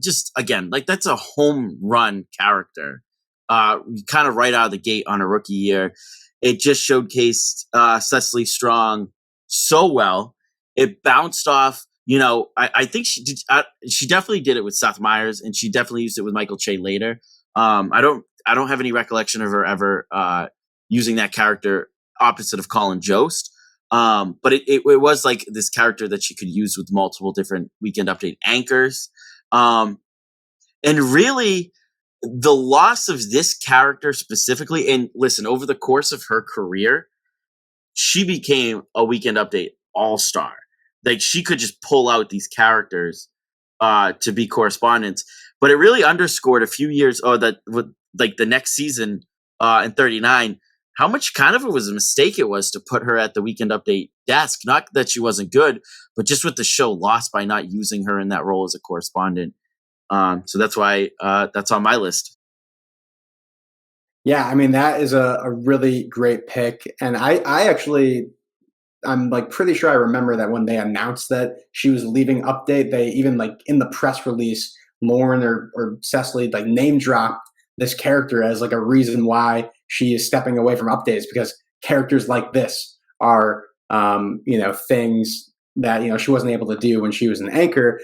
Speaker 3: Just again, like that's a home run character. Kind of right out of the gate on a rookie year. It just showcased Cecily Strong so well. It bounced off. I think she did. She definitely did it with Seth Meyers, and she definitely used it with Michael Che later. I don't have any recollection of her ever using that character opposite of Colin Jost. But it was like this character that she could use with multiple different Weekend Update anchors. And really, the loss of this character specifically, and listen, over the course of her career, she became a Weekend Update all-star. Like she could just pull out these characters to be correspondents. But it really underscored a few years, the next season in 39, how much kind of it was a mistake it was to put her at the Weekend Update desk. Not that she wasn't good, but just with the show lost by not using her in that role as a correspondent. So that's why that's on my list.
Speaker 2: Yeah, I mean, that is a really great pick. And I'm like pretty sure I remember that when they announced that she was leaving Update, they even like in the press release, Lauren or Cecily like name dropped this character as like a reason why she is stepping away from Updates, because characters like this are things that she wasn't able to do when she was an anchor.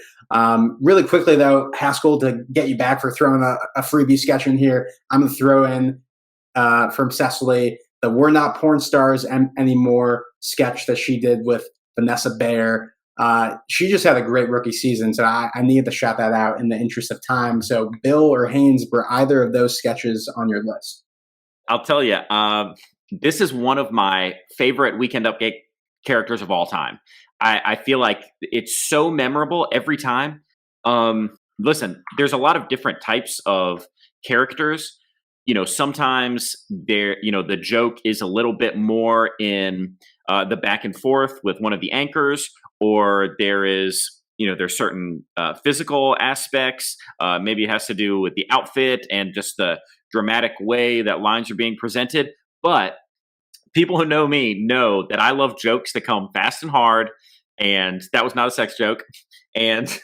Speaker 2: Really quickly though, Haskell, to get you back for throwing a freebie sketch in here, I'm gonna throw in from Cecily the "We're Not Porn Stars Anymore" sketch that she did with Vanessa Bayer. She just had a great rookie season, so I needed to shout that out in the interest of time. So Bill or Haynes, were either of those sketches on your list?
Speaker 5: I'll tell you, this is one of my favorite Weekend Update characters of all time. I feel like it's so memorable every time. Listen, there's a lot of different types of characters. Sometimes the joke is a little bit more in the back and forth with one of the anchors, or there's certain physical aspects. Maybe it has to do with the outfit and just the dramatic way that lines are being presented. But people who know me know that I love jokes that come fast and hard, and that was not a sex joke. And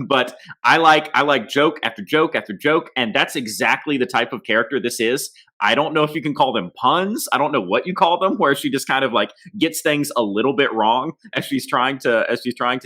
Speaker 5: but I like joke after joke after joke, and that's exactly the type of character this is. I don't know if you can call them puns. I don't know what you call them, where she just kind of like gets things a little bit wrong as she's trying to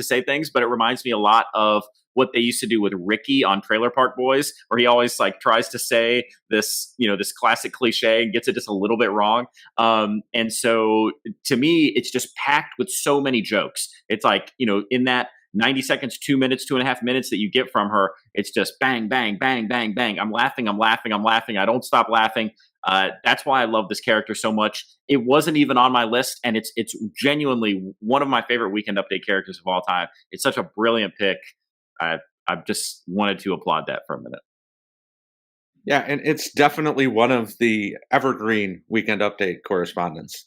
Speaker 5: say things. But it reminds me a lot of what they used to do with Ricky on Trailer Park Boys, where he always like tries to say this, this classic cliche and gets it just a little bit wrong. And so to me, it's just packed with so many jokes. It's like, in that 90 seconds, 2 minutes, 2.5 minutes that you get from her, it's just bang, bang, bang, bang, bang. I'm laughing. I don't stop laughing. That's why I love this character so much. It wasn't even on my list, and it's genuinely one of my favorite Weekend Update characters of all time. It's such a brilliant pick. I just wanted to applaud that for a minute.
Speaker 4: Yeah, and it's definitely one of the evergreen Weekend Update correspondents.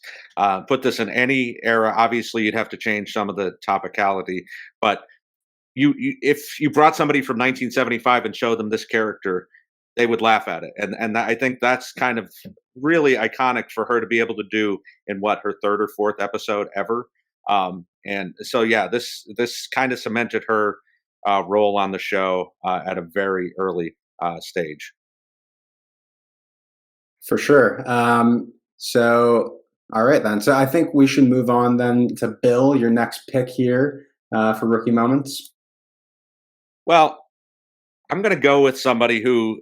Speaker 4: Put this in any era. Obviously, you'd have to change some of the topicality, but you if you brought somebody from 1975 and showed them this character, they would laugh at it. And I think that's kind of really iconic for her to be able to do in what, her third or fourth episode ever. And so, yeah, this kind of cemented her role on the show at a very early stage.
Speaker 2: For sure. So, all right then. So I think we should move on then to Bill, your next pick here for rookie moments.
Speaker 4: Well, I'm going to go with somebody who,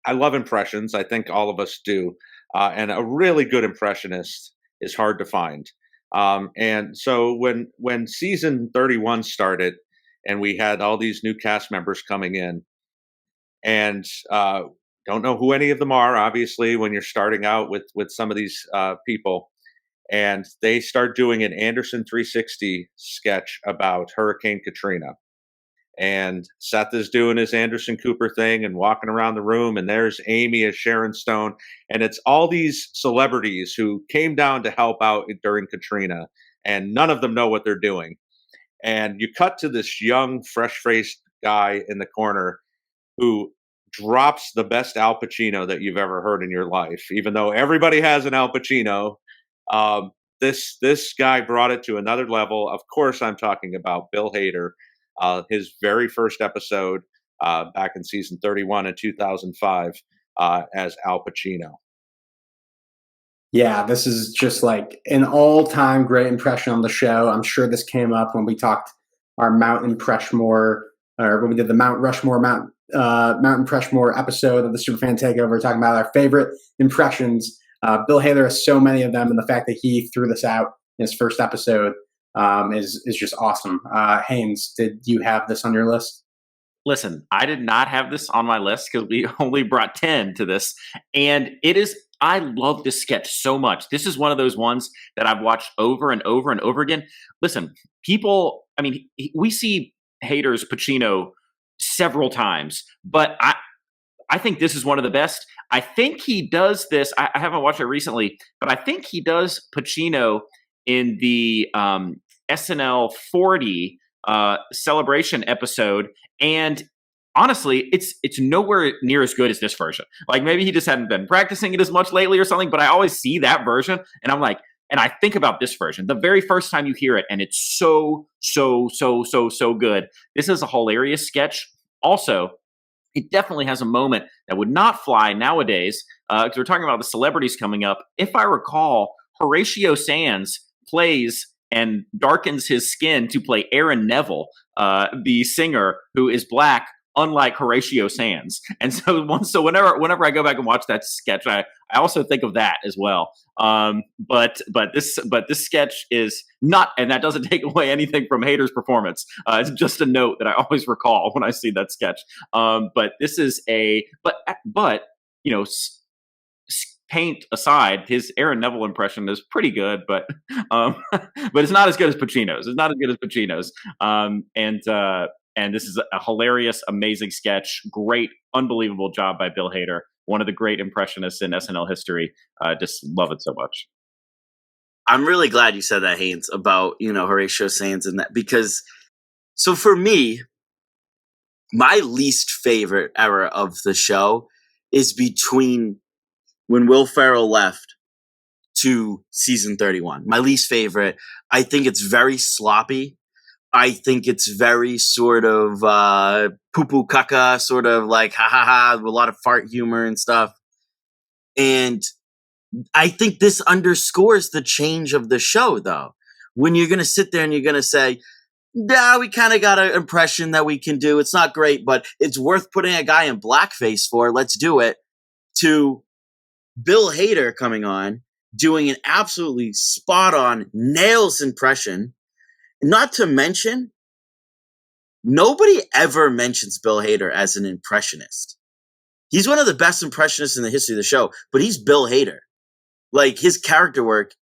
Speaker 4: I love impressions. I think all of us do. And a really good impressionist is hard to find. And so when season 31 started and we had all these new cast members coming in, and don't know who any of them are, obviously, when you're starting out with some of these people. And they start doing an Anderson 360 sketch about Hurricane Katrina. And Seth is doing his Anderson Cooper thing and walking around the room. And there's Amy as Sharon Stone. And it's all these celebrities who came down to help out during Katrina. And none of them know what they're doing. And you cut to this young, fresh-faced guy in the corner who drops the best Al Pacino that you've ever heard in your life. Even though everybody has an Al Pacino, this guy brought it to another level. Of course, I'm talking about Bill Hader, his very first episode back in season 31 in 2005 as Al Pacino.
Speaker 2: Yeah, this is just like an all-time great impression on the show. I'm sure this came up when we talked our Mountain Rushmore, or when we did the Mountain Rushmore episode of the Superfan Takeover, talking about our favorite impressions. Bill Hader has so many of them, and the fact that he threw this out in his first episode is just awesome. Haynes, did you have this on your list?
Speaker 5: Listen, I did not have this on my list because we only brought 10 to this. And I love this sketch so much. This is one of those ones that I've watched over and over and over again. Listen, we see Hader's Pacino several times, but I think this is one of the best. I think he does this. I haven't watched it recently, but I think he does Pacino in the SNL 40 celebration episode. And honestly, it's nowhere near as good as this version. Like, maybe he just hadn't been practicing it as much lately or something, but I always see that version and I'm like, and I think about this version the very first time you hear it, and it's so good. This is a hilarious sketch. Also, it definitely has a moment that would not fly nowadays, because we're talking about the celebrities coming up. If I recall, Horatio Sanz plays and darkens his skin to play Aaron Neville, the singer who is black, unlike Horatio Sanz. And so whenever I go back and watch that sketch, I also think of that as well. But this sketch is not, and that doesn't take away anything from Hader's performance. It's just a note that I always recall when I see that sketch. But this is but paint aside, his Aaron Neville impression is pretty good, but it's not as good as Pacino's. It's not as good as Pacino's. And this is a hilarious, amazing sketch. Great, unbelievable job by Bill Hader. One of the great impressionists in SNL history. Just love it so much.
Speaker 3: I'm really glad you said that, Haynes, about, Horatio Sanz and that, because so for me, my least favorite era of the show is between when Will Ferrell left to season 31. My least favorite. I think it's very sloppy. I think it's very sort of poo-poo caca, sort of like ha, with a lot of fart humor and stuff. And I think this underscores the change of the show, though. When you're going to sit there and you're going to say, yeah, we kind of got an impression that we can do. It's not great, but it's worth putting a guy in blackface for. Let's do it. To Bill Hader coming on, doing an absolutely spot-on nails impression. Not to mention, nobody ever mentions Bill Hader as an impressionist. He's one of the best impressionists in the history of the show, but he's Bill Hader. Like, his character work,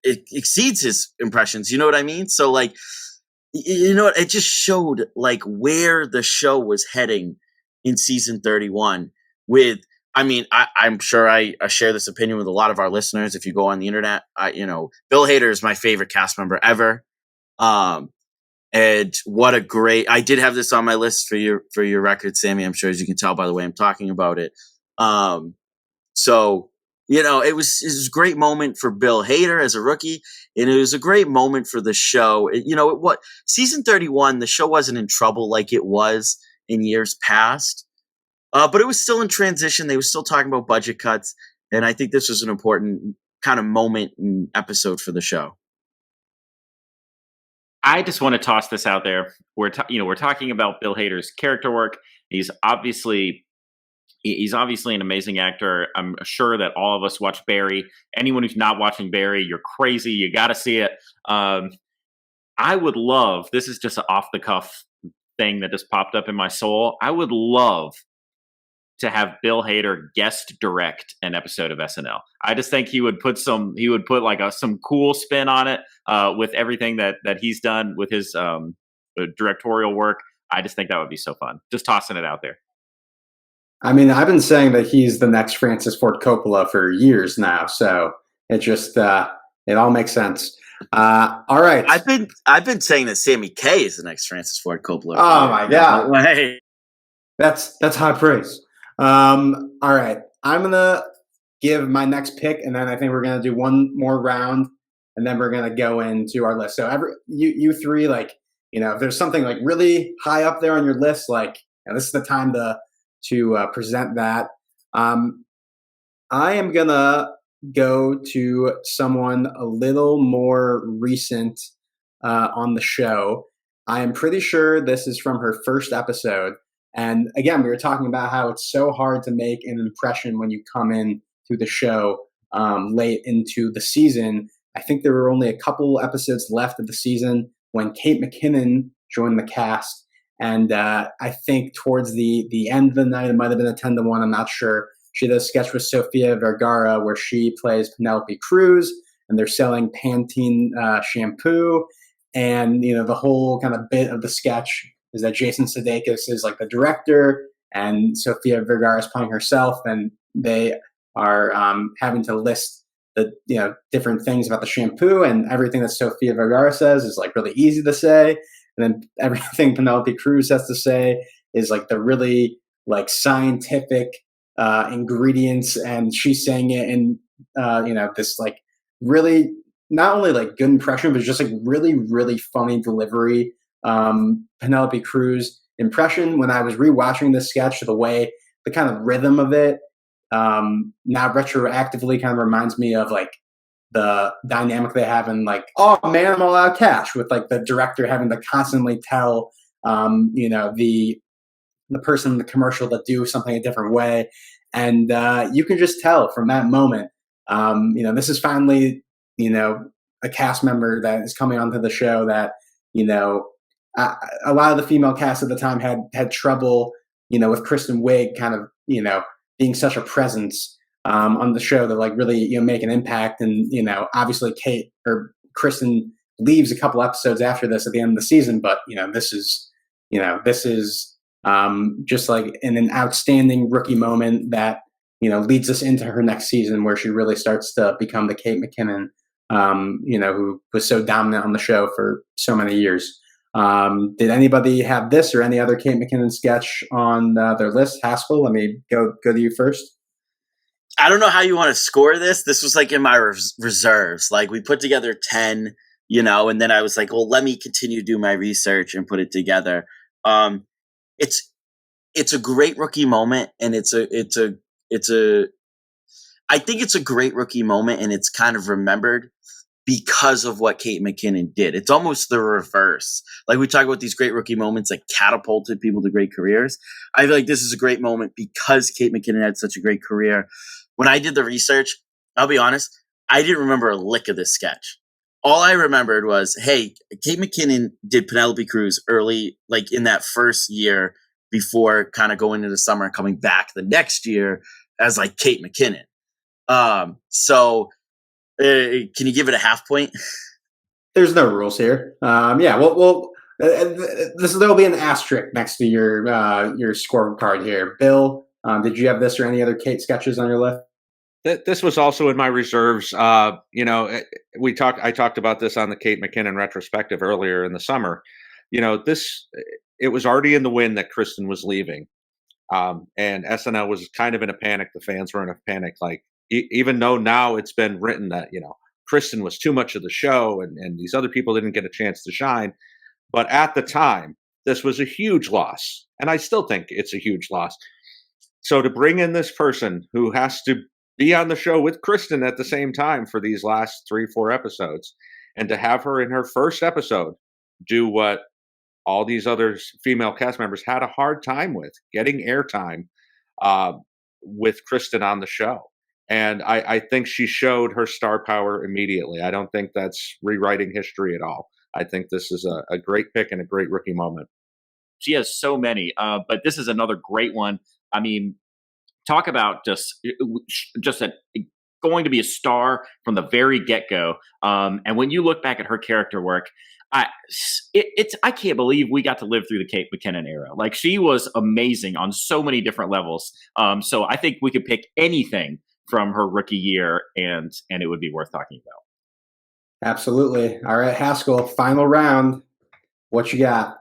Speaker 3: it exceeds his impressions. You know what I mean? So, like, you know what? It just showed, like, where the show was heading in season 31 with, I mean, I'm sure I share this opinion with a lot of our listeners. If you go on the internet, Bill Hader is my favorite cast member ever. And what a great, I did have this on my list for your record, Sammy. I'm sure, as you can tell by the way I'm talking about it. So, it was a great moment for Bill Hader as a rookie, and it was a great moment for the show. Season 31, the show wasn't in trouble like it was in years past, but it was still in transition. They were still talking about budget cuts, and I think this was an important kind of moment and episode for the show.
Speaker 5: I just want to toss this out there. We're talking about Bill Hader's character work. He's obviously an amazing actor. I'm sure that all of us watch Barry. Anyone who's not watching Barry, you're crazy. You got to see it. I would love, this is just an off the cuff thing that just popped up in my soul. I would love to have Bill Hader guest direct an episode of SNL. I just think he would put some cool spin on it with everything that he's done with his directorial work. I just think that would be so fun. Just tossing it out there.
Speaker 2: I mean, I've been saying that he's the next Francis Ford Coppola for years now, so it just it all makes sense. All right,
Speaker 3: I've been saying that Sammy Kay is the next Francis Ford Coppola.
Speaker 2: Oh my God,
Speaker 3: hey.
Speaker 2: That's high praise. All right, I'm gonna give my next pick, and then I think we're gonna do one more round, and then we're gonna go into our list. So you three, like, if there's something like really high up there on your list, like, this is the time to present that. I am gonna go to someone a little more recent on the show. I am pretty sure this is from her first episode. And again, we were talking about how it's so hard to make an impression when you come in to the show late into the season. I think there were only a couple episodes left of the season when Kate McKinnon joined the cast. And I think towards the end of the night, it might have been a 10-1, I'm not sure. She does a sketch with Sofia Vergara where she plays Penelope Cruz, and they're selling Pantene shampoo. And, the whole kind of bit of the sketch is that Jason Sudeikis is like the director, and Sofia Vergara is playing herself, and they are having to list the different things about the shampoo, and everything that Sofia Vergara says is like really easy to say. And then everything Penelope Cruz has to say is like the really like scientific ingredients, and she's saying it in this like really not only like good impression, but just like really, really funny delivery. Penelope Cruz impression. When I was rewatching this sketch, the kind of rhythm of it now retroactively kind of reminds me of like the dynamic they have in like, oh man, I'm all out of cash, with like the director having to constantly tell the person in the commercial to do something a different way. And you can just tell from that moment, this is finally, a cast member that is coming onto the show that, a lot of the female cast at the time had trouble, with Kristen Wiig kind of, being such a presence on the show to like really, make an impact. And, obviously Kate or Kristen leaves a couple episodes after this at the end of the season, but, this is just like an outstanding rookie moment that, leads us into her next season where she really starts to become the Kate McKinnon, who was so dominant on the show for so many years. Did anybody have this or any other Kate McKinnon sketch on their list? Haskell, let me go to you first.
Speaker 3: I don't know how you want to score this. This was like in my reserves. Like we put together 10, and then I was like, well, let me continue to do my research and put it together. It's a great rookie moment, and I think it's a great rookie moment, and it's kind of remembered because of what Kate McKinnon did. It's almost the reverse. Like we talk about these great rookie moments that catapulted people to great careers. I feel like this is a great moment because Kate McKinnon had such a great career. When I did the research, I'll be honest, I didn't remember a lick of this sketch. all I remembered was, hey, Kate McKinnon did Penelope Cruz early, like in that first year before kind of going into the summer and coming back the next year as like Kate McKinnon. So can you give it a half point?
Speaker 2: There's no rules here. Yeah, well, there'll be an asterisk next to your scorecard here. Bill, did you have this or any other Kate sketches on your list?
Speaker 4: This was also in my reserves. I talked about this on the Kate McKinnon retrospective earlier in the summer. It was already in the wind that Kristen was leaving. And SNL was kind of in a panic. The fans were in a panic. Like, even though now it's been written that, Kristen was too much of the show and these other people didn't get a chance to shine. But at the time, this was a huge loss. And I still think it's a huge loss. So to bring in this person who has to be on the show with Kristen at the same time for these last 3-4 episodes, and to have her in her first episode do what all these other female cast members had a hard time with, getting airtime with Kristen on the show. And I think she showed her star power immediately. I don't think that's rewriting history at all. I think this is a great pick and a great rookie moment.
Speaker 5: She has so many, but this is another great one. I mean, talk about just going to be a star from the very get-go. And when you look back at her character work, I can't believe we got to live through the Kate McKinnon era. Like, she was amazing on so many different levels. So I think we could pick anything from her rookie year, and it would be worth talking about.
Speaker 2: Absolutely. All right, Haskell, final round. What you got?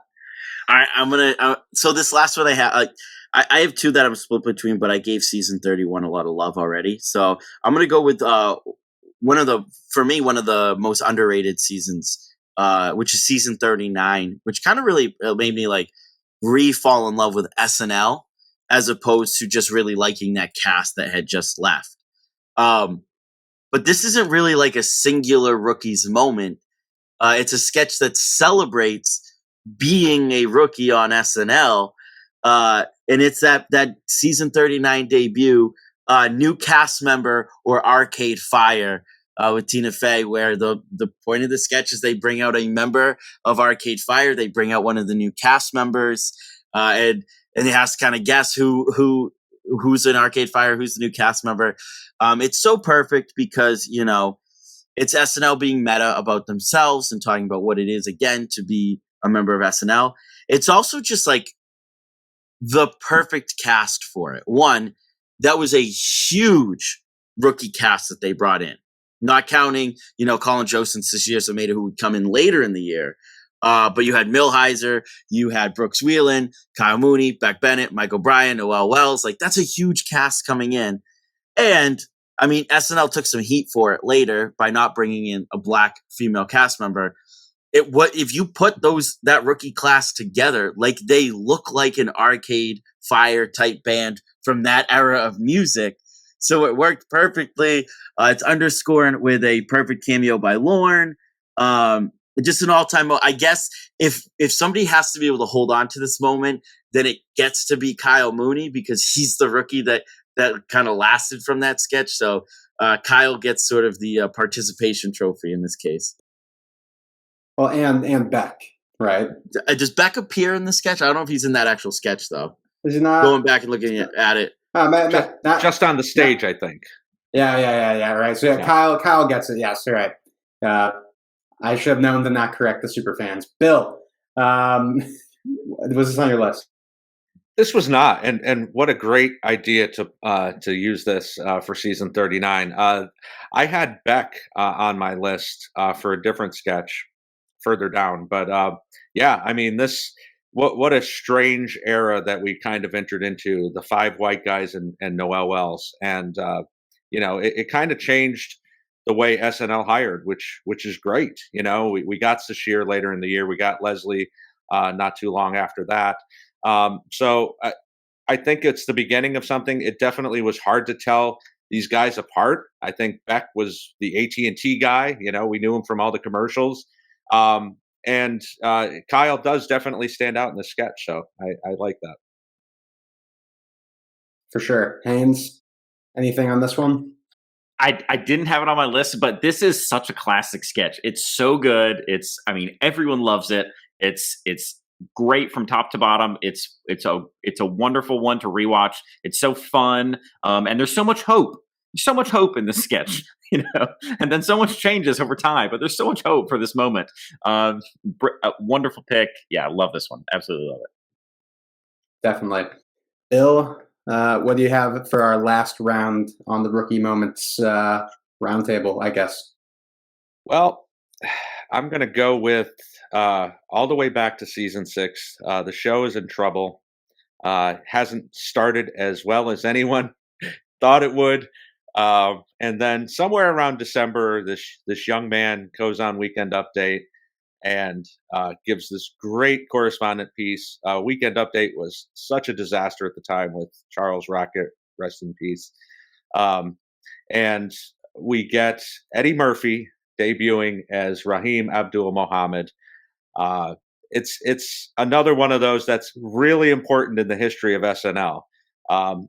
Speaker 3: All right, I'm gonna. So this last one I have, I have two that I'm split between, but I gave season 31 a lot of love already. So I'm gonna go with one of the most underrated seasons, which is season 39, which kind of really made me like re-fall in love with SNL as opposed to just really liking that cast that had just left. But this isn't really like a singular rookie's moment. It's a sketch that celebrates being a rookie on SNL. And it's that season 39 debut, new cast member or Arcade Fire with Tina Fey, where the point of the sketch is they bring out a member of Arcade Fire. They bring out one of the new cast members, and it has to kind of guess who's in Arcade Fire, who's the new cast member. It's so perfect because, it's SNL being meta about themselves and talking about what it is, again, to be a member of SNL. It's also just like the perfect cast for it. One, that was a huge rookie cast that they brought in, not counting, Colin Jost and Cecily who would come in later in the year. But you had Milheiser, you had Brooks Wheelan, Kyle Mooney, Beck Bennett, Mike O'Brien, Noel Wells. Like, that's a huge cast coming in. And I mean, SNL took some heat for it later by not bringing in a black female cast member. If you put that rookie class together, like, they look like an Arcade Fire type band from that era of music. So it worked perfectly. It's underscored with a perfect cameo by Lorne. Just an all-time. I guess if somebody has to be able to hold on to this moment, then it gets to be Kyle Mooney, because he's the rookie that kind of lasted from that sketch. So Kyle gets sort of the participation trophy in this case.
Speaker 2: Well, and Beck, right?
Speaker 3: Does Beck appear in the sketch? I don't know if he's in that actual sketch, though.
Speaker 2: Is he not?
Speaker 3: Going back and looking at it.
Speaker 4: Just on the stage, I think.
Speaker 2: Yeah, right. So yeah. Kyle gets it. Yes, right. I should have known to not correct the Superfans. Bill, was this on your list?
Speaker 4: This was not, and what a great idea to use this for season 39. I had Beck on my list for a different sketch further down, but yeah, I mean, what a strange era that we kind of entered into, the 5 white guys and Noel Wells, and it kind of changed the way SNL hired, which is great. We got Sashir later in the year, we got Leslie not too long after that. So I think it's the beginning of something. It definitely was hard to tell these guys apart. I think Beck was the AT&T guy. We knew him from all the commercials. And Kyle does definitely stand out in the sketch. So I like that.
Speaker 2: For sure. Haynes, anything on this one?
Speaker 5: I didn't have it on my list, but this is such a classic sketch. It's so good. Everyone loves it. It's great from top to bottom. It's a wonderful one to rewatch. It's so fun, and there's so much hope. So much hope in this sketch, and then so much changes over time. But there's so much hope for this moment. A wonderful pick. Yeah, I love this one. Absolutely love it.
Speaker 2: Definitely. Bill, what do you have for our last round on the rookie moments roundtable, I guess?
Speaker 4: Well, I'm going to go with all the way back to season 6. The show is in trouble. Hasn't started as well as anyone thought it would. And then somewhere around December, this young man goes on Weekend Update and gives this great correspondent piece. Weekend Update was such a disaster at the time with Charles Rocket, rest in peace. And we get Eddie Murphy debuting as Raheem Abdul Mohammed. It's another one of those that's really important in the history of SNL.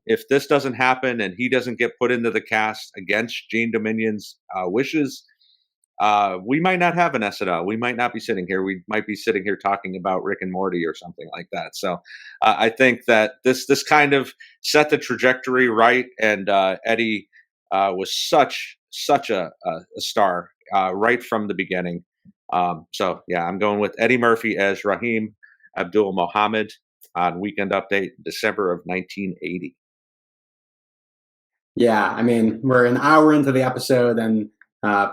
Speaker 4: If this doesn't happen and he doesn't get put into the cast against Gene Dominion's wishes, we might not have an SNL. We might not be sitting here. We might be sitting here talking about Rick and Morty or something like that. So I think that this kind of set the trajectory right. And Eddie was such a star right from the beginning. So yeah, I'm going with Eddie Murphy as Raheem Abdul Mohammed on Weekend Update, December of 1980.
Speaker 2: Yeah, I mean, we're an hour into the episode, and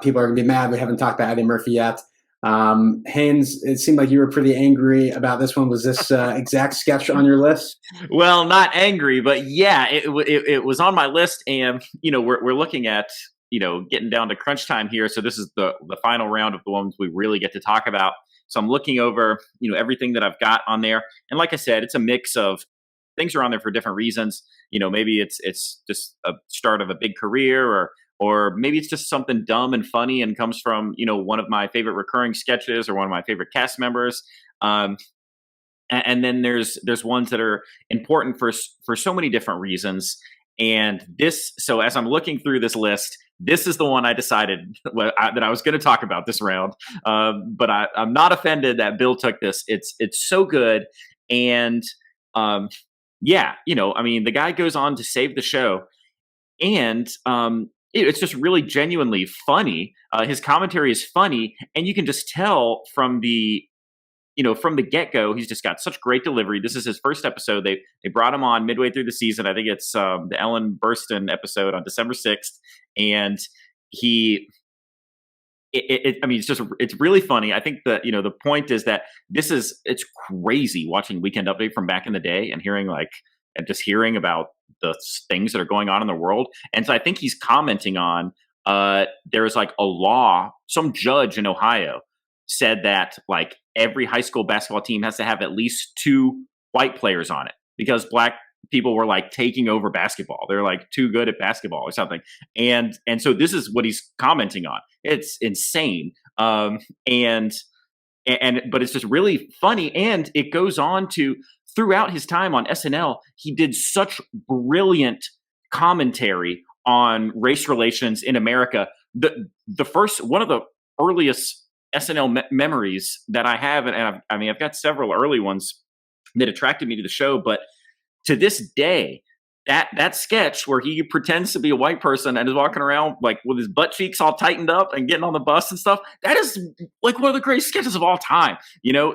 Speaker 2: people are going to be mad we haven't talked about Eddie Murphy yet. Haynes, it seemed like you were pretty angry about this one. Was this exact sketch on your list?
Speaker 5: Well, not angry, but yeah, it was on my list, and we're looking at getting down to crunch time here. So this is the final round of the ones we really get to talk about. So I'm looking over everything that I've got on there, and like I said, it's a mix of things are on there for different reasons. Maybe it's just a start of a big career, or maybe it's just something dumb and funny and comes from one of my favorite recurring sketches or one of my favorite cast members. And then there's ones that are important for so many different reasons. And so as I'm looking through this list, this is the one I decided that I was going to talk about this round. But I'm not offended that Bill took this. It's so good. And yeah, the guy goes on to save the show. And it's just really genuinely funny. His commentary is funny. And you can just tell from the get-go, he's just got such great delivery. This is his first episode. They brought him on midway through the season. I think it's the Ellen Burstyn episode on December 6th. And it's really funny. I think that, the point is that it's crazy watching Weekend Update from back in the day and hearing about the things that are going on in the world. And so I think he's commenting on, there's like a law, some judge in Ohio said that like every high school basketball team has to have at least 2 white players on it because black people were like taking over basketball. They're like too good at basketball or something. And so this is what he's commenting on. It's insane. But it's just really funny. And it goes on to, throughout his time on SNL, he did such brilliant commentary on race relations in America. The first, one of the earliest SNL memories that I have, and I've got several early ones that attracted me to the show, but to this day, that sketch where he pretends to be a white person and is walking around like with his butt cheeks all tightened up and getting on the bus and stuff, that is like one of the greatest sketches of all time,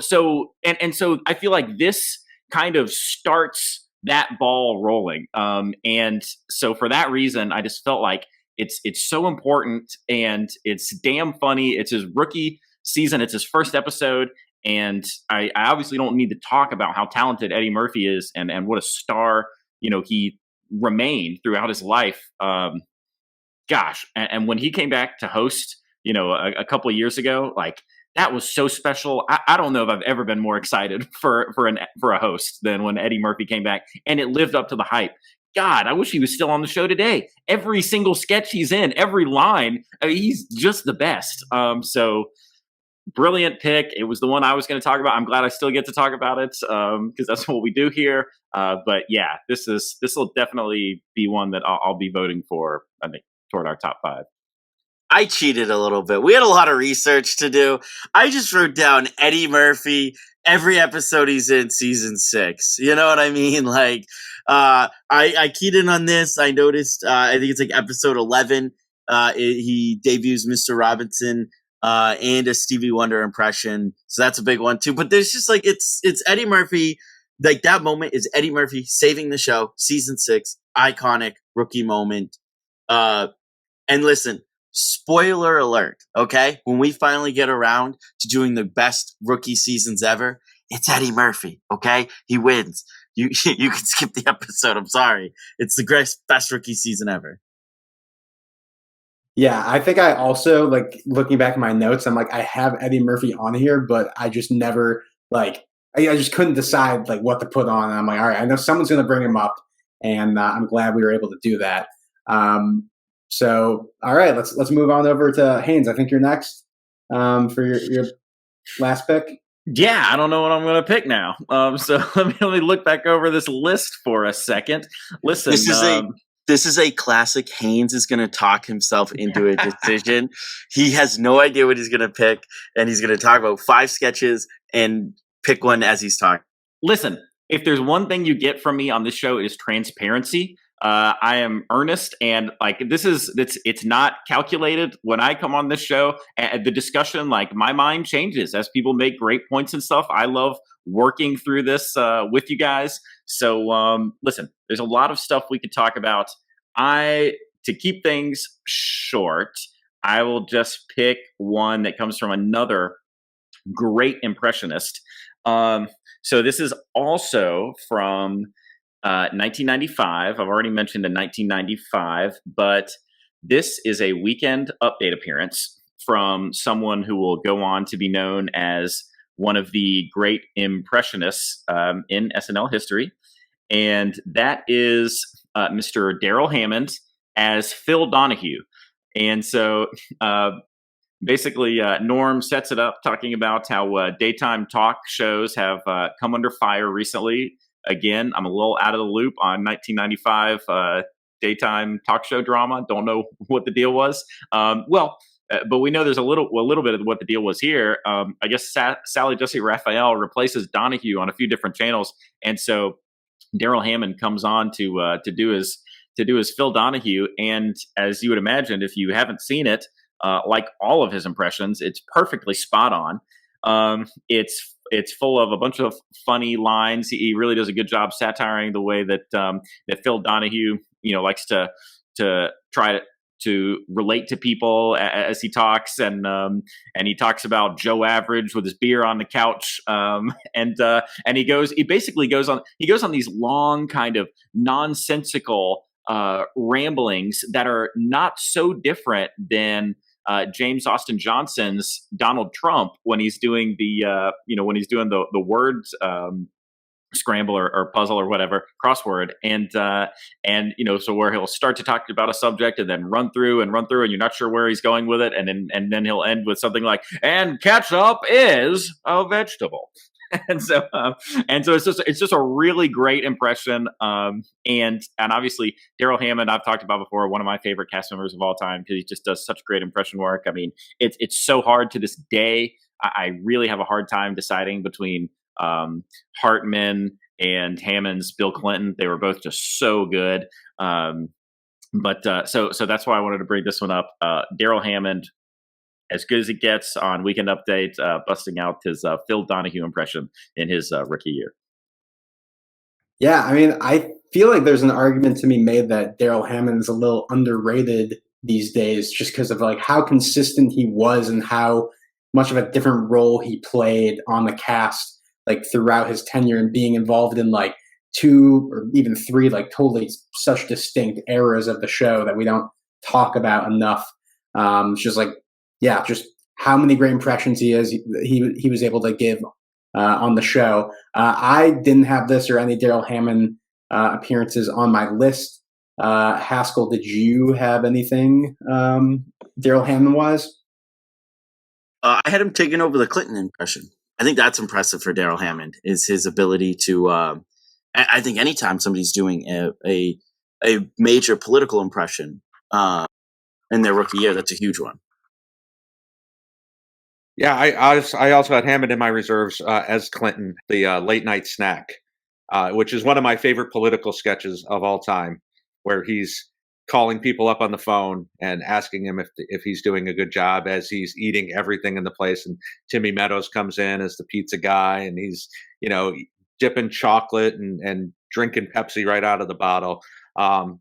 Speaker 5: So so I feel like this kind of starts that ball rolling. And so for that reason, I just felt like it's so important and it's damn funny. It's his rookie season. It's his first episode. And I obviously don't need to talk about how talented Eddie Murphy is and what a star, he remained throughout his life. Gosh. And when he came back to host, a couple of years ago, like that was so special. I don't know if I've ever been more excited for a host than when Eddie Murphy came back, and it lived up to the hype. God, I wish he was still on the show today. Every single sketch he's in, every line, he's just the best. So brilliant pick. It was the one I was going to talk about. I'm glad I still get to talk about it because that's what we do here. But yeah, this will definitely be one that I'll be voting for. I think toward our top 5.
Speaker 3: I cheated a little bit. We had a lot of research to do. I just wrote down Eddie Murphy every episode he's in season 6. You know what I mean? Like, I keyed in on this. I noticed, I think it's like episode 11. He debuts Mr. Robinson and a Stevie Wonder impression. So that's a big one too. But there's just like, it's Eddie Murphy. Like that moment is Eddie Murphy saving the show, season 6, iconic rookie moment. And listen, spoiler alert, okay? When we finally get around to doing the best rookie seasons ever, it's Eddie Murphy, okay? He wins. You can skip the episode. I'm sorry. It's the best rookie season ever.
Speaker 2: Yeah, I think I also, like, looking back at my notes, I'm like, I have Eddie Murphy on here, but I just never, like, I just couldn't decide, like, what to put on. And I'm like, all right, I know someone's going to bring him up, and I'm glad we were able to do that. So, all right, let's move on over to Haynes. I think you're next for your last pick.
Speaker 5: Yeah, I don't know what I'm going to pick now. So let me look back over this list for a second. Listen,
Speaker 3: this is a classic. Haynes is going to talk himself into a decision. He has no idea what he's going to pick, and he's going to talk about 5 sketches and pick one as he's talking.
Speaker 5: Listen, if there's one thing you get from me on this show, it is transparency. I am earnest, and like it's not calculated. When I come on this show, the discussion, like my mind changes as people make great points and stuff. I love working through this with you guys. So listen, there's a lot of stuff we could talk about. To keep things short, I will just pick one that comes from another great impressionist. So this is also from 1995. I've already mentioned in 1995, but this is a Weekend Update appearance from someone who will go on to be known as one of the great impressionists in SNL history. And that is Mr. Darrell Hammond as Phil Donahue. And so basically, Norm sets it up talking about how daytime talk shows have come under fire recently. Again, I'm a little out of the loop on 1995 daytime talk show drama. Don't know what the deal was. But we know there's a little bit of what the deal was here. I guess Sally Jesse Raphael replaces Donahue on a few different channels, and so Darrell Hammond comes on to do his Phil Donahue. And as you would imagine, if you haven't seen it, like all of his impressions, it's perfectly spot on. It's full of a bunch of funny lines. He really does a good job satiring the way that Phil Donahue, likes to try to relate to people as he talks, and he talks about Joe Average with his beer on the couch, and he basically goes on these long kind of nonsensical ramblings that are not so different than James Austin Johnson's Donald Trump when he's doing the words scramble or puzzle or whatever crossword, and so where he'll start to talk about a subject and then run through and you're not sure where he's going with it, and then he'll end with something like, and ketchup is a vegetable. And so it's just a really great impression. And obviously Darrell Hammond, I've talked about before, one of my favorite cast members of all time, because he just does such great impression work. I mean, it's so hard to this day. I really have a hard time deciding between Hartman and Hammond's Bill Clinton. They were both just so good. But so that's why I wanted to bring this one up. Darrell Hammond, as good as it gets on Weekend Update, busting out his Phil Donahue impression in his rookie year.
Speaker 2: Yeah, I mean, I feel like there's an argument to be made that Darrell Hammond is a little underrated these days, just because of like how consistent he was and how much of a different role he played on the cast, like throughout his tenure, and being involved in like 2 or even 3 like totally such distinct eras of the show that we don't talk about enough. It's just like, yeah, just how many great impressions he was able to give on the show. I didn't have this or any Darrell Hammond appearances on my list. Haskell, did you have anything Darrell Hammond wise?
Speaker 3: I had him taking over the Clinton impression. I think that's impressive for Darrell Hammond, is his ability to. I think anytime somebody's doing a major political impression, in their rookie year. That's a huge one.
Speaker 4: Yeah, I also had Hammond in my reserves as Clinton, the late night snack, which is one of my favorite political sketches of all time, where he's calling people up on the phone and asking him if he's doing a good job as he's eating everything in the place. And Timmy Meadows comes in as the pizza guy, and he's dipping chocolate and drinking Pepsi right out of the bottle.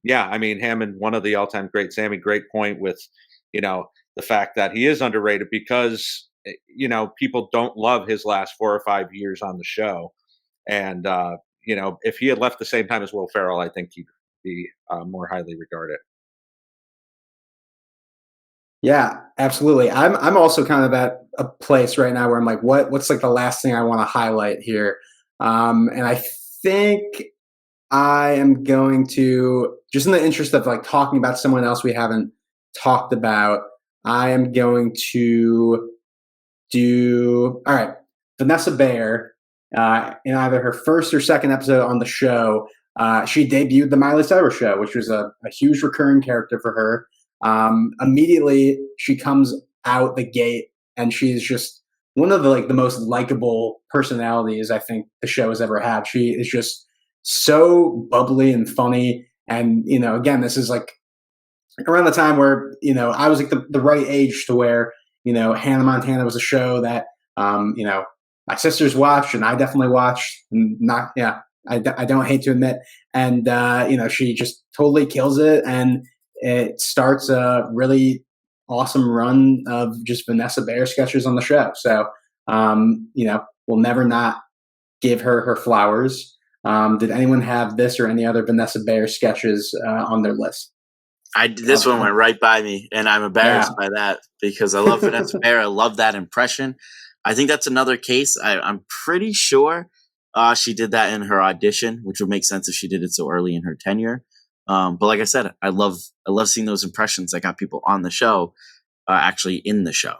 Speaker 4: Yeah, I mean, Hammond, one of the all-time great. Sammy, great point with the fact that he is underrated because people don't love his last 4 or 5 years on the show. And if he had left the same time as Will Ferrell, I think he'd be more highly regarded.
Speaker 2: Yeah, absolutely. I'm also kind of at a place right now where I'm like, what's like the last thing I want to highlight here? And I think I am going to, just in the interest of like talking about someone else we haven't talked about, I am going to do, all right, Vanessa Bayer, in either her first or second episode on the show, she debuted the Miley Cyrus show, which was a huge recurring character for her. Immediately, she comes out the gate, and she's just one of the most likable personalities I think the show has ever had. She is just so bubbly and funny, and again, this is like around the time where I was like the right age to where Hannah Montana was a show that my sisters watched and I definitely watched. And I don't hate to admit, and she just totally kills it, and it starts a really awesome run of just Vanessa Bayer sketches on the show. So we'll never not give her flowers. Did anyone have this or any other Vanessa Bayer sketches on their list?
Speaker 3: This one went right by me, and I'm embarrassed by that because I love Vanessa Bayer. I love that impression. I think that's another case. I'm pretty sure she did that in her audition, which would make sense if she did it so early in her tenure. But like I said, I love seeing those impressions that got people on the show actually in the show.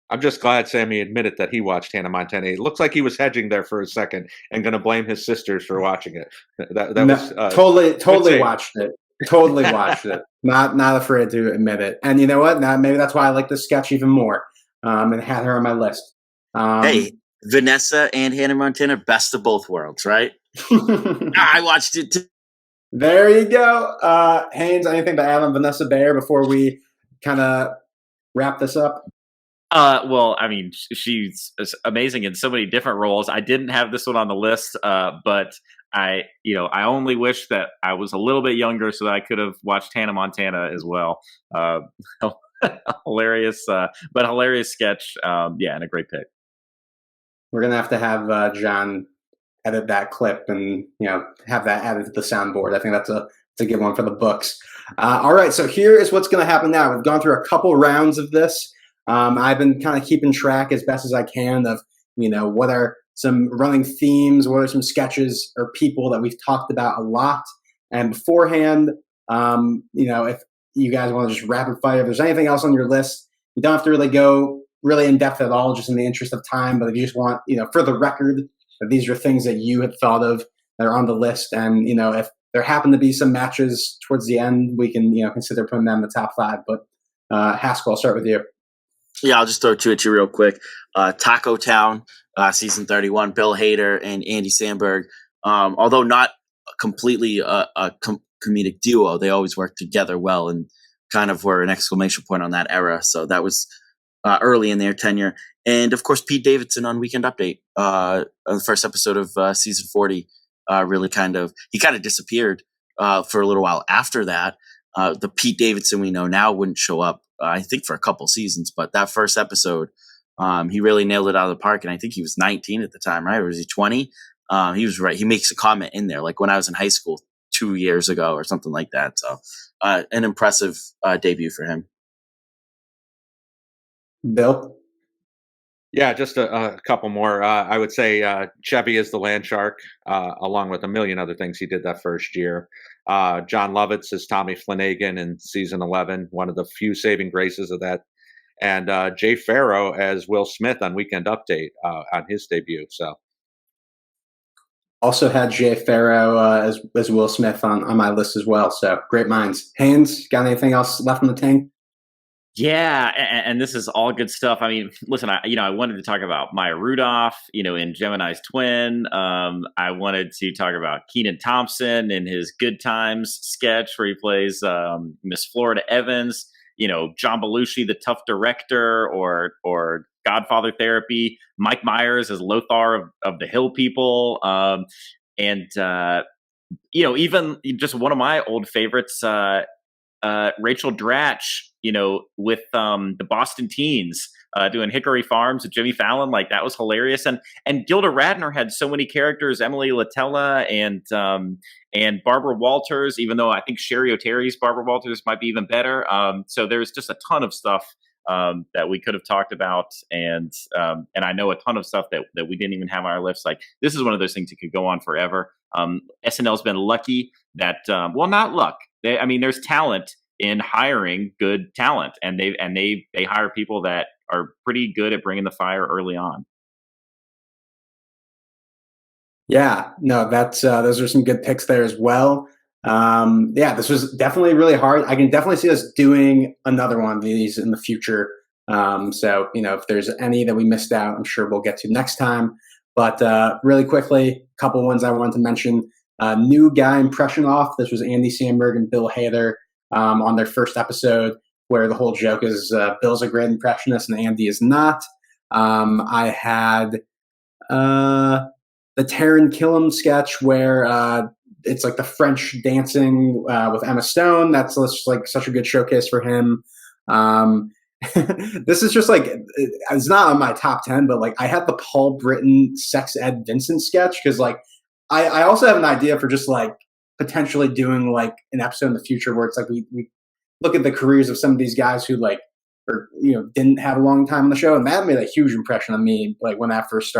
Speaker 4: I'm just glad Sammy admitted that he watched Hannah Montana. It looks like he was hedging there for a second and going to blame his sisters for watching it. That was
Speaker 2: totally watched it. Totally watched it. Not afraid to admit it. And you know what? Now maybe that's why I like this sketch even more. And had her on my list.
Speaker 3: Hey, Vanessa and Hannah Montana, best of both worlds, right? I watched it too.
Speaker 2: There you go. Haynes, anything to add on Vanessa Bayer before we kind of wrap this up?
Speaker 5: Well, I mean, she's amazing in so many different roles. I didn't have this one on the list, but I only wish that I was a little bit younger so that I could have watched Hannah Montana as well. Hilarious, but hilarious sketch. And a great pick.
Speaker 2: We're gonna have to have John edit that clip and have that added to the soundboard. I think that's a good one for the books. All right, so here is what's going to happen now. We've gone through a couple rounds of this. I've been kind of keeping track as best as I can of what are some running themes, what are some sketches or people that we've talked about a lot. And beforehand, if you guys want to just rapid fire, if there's anything else on your list, you don't have to really go really in depth at all, just in the interest of time. But if you just want, for the record, that these are things that you had thought of that are on the list, and if there happen to be some matches towards the end, we can consider putting them in the top 5. But Haskell, I'll start with you.
Speaker 3: Yeah, I'll just throw 2 at you real quick. Taco Town, season 31, Bill Hader and Andy Samberg. Although not completely a comedic duo, they always worked together well and kind of were an exclamation point on that era. So that was early in their tenure. And of course, Pete Davidson on Weekend Update, on the first episode of season 40, he kind of disappeared for a little while after that. The Pete Davidson we know now wouldn't show up, I think, for a couple seasons, but that first episode, he really nailed it out of the park. And I think he was 19 at the time, right? Or was he 20? He was right. He makes a comment in there, like when I was in high school 2 years ago or something like that. So an impressive debut for him.
Speaker 2: Bill?
Speaker 4: Yeah, just a couple more. I would say Chevy is the land shark, along with a million other things he did that first year. John Lovitz is Tommy Flanagan in season 11, one of the few saving graces of that. And Jay Farrow as Will Smith on Weekend Update on his debut. So
Speaker 2: Also had Jay Farrow as Will Smith on my list as well. So great minds. Haynes, got anything else left in the tank?
Speaker 5: Yeah, and this is all good stuff. I mean, listen, I wanted to talk about Maya Rudolph, in Gemini's Twin. I wanted to talk about Kenan Thompson in his Good Times sketch where he plays Miss Florida Evans. John Belushi, the tough director, or Godfather Therapy. Mike Myers as Lothar of the Hill People, and even just one of my old favorites. Rachel Dratch, with the Boston Teens doing Hickory Farms with Jimmy Fallon, like that was hilarious. And Gilda Radner had so many characters, Emily Latella and Barbara Walters. Even though I think Sherry O'Terry's Barbara Walters might be even better. So there's just a ton of stuff that we could have talked about, and I know a ton of stuff that we didn't even have on our list. Like this is one of those things that could go on forever. SNL's been lucky that not luck. There's talent in hiring good talent, and they hire people that are pretty good at bringing the fire early on.
Speaker 2: Yeah, no, that's those are some good picks there as well. This was definitely really hard. I can definitely see us doing another one of these in the future. If there's any that we missed out, I'm sure we'll get to next time. But really quickly, a couple ones I wanted to mention. New guy impression off. This was Andy Samberg and Bill Hader on their first episode, where the whole joke is Bill's a great impressionist and Andy is not. I had the Taran Killam sketch where it's like the French dancing with Emma Stone. That's like such a good showcase for him. This is just like, it's not on my top 10, but like I had the Paul Britton Sex Ed Vincent sketch because like I also have an idea for just like potentially doing like an episode in the future where it's like we look at the careers of some of these guys who like didn't have a long time on the show, and that made a huge impression on me like when that first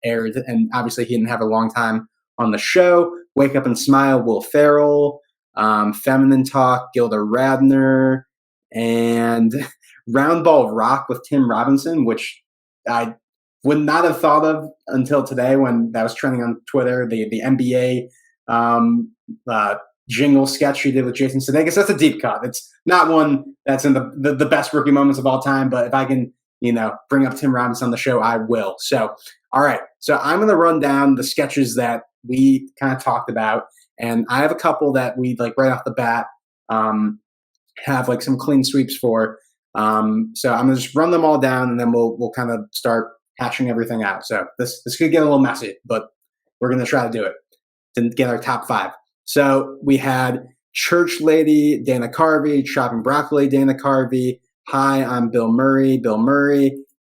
Speaker 2: aired, and obviously he didn't have a long time on the show. Wake Up and Smile, Will Ferrell, Feminine Talk, Gilda Radner, and Roundball Rock with Tim Robinson, which I would not have thought of until today when that was trending on Twitter. The NBA jingle sketch she did with Jason Sudeikis. That's a deep cut. It's not one that's in the best rookie moments of all time, but if I can, bring up Tim Robinson on the show, I will. So, all right. So I'm going to run down the sketches that we kind of talked about, and I have a couple that we like right off the bat have like some clean sweeps for. So I'm going to just run them all down, and then we'll kind of start hashing everything out. So this could get a little messy, but we're going to try to do it to get our top 5. So we had Church Lady, Dana Carvey, Chopping Broccoli, Dana Carvey, Hi, I'm Bill Murray,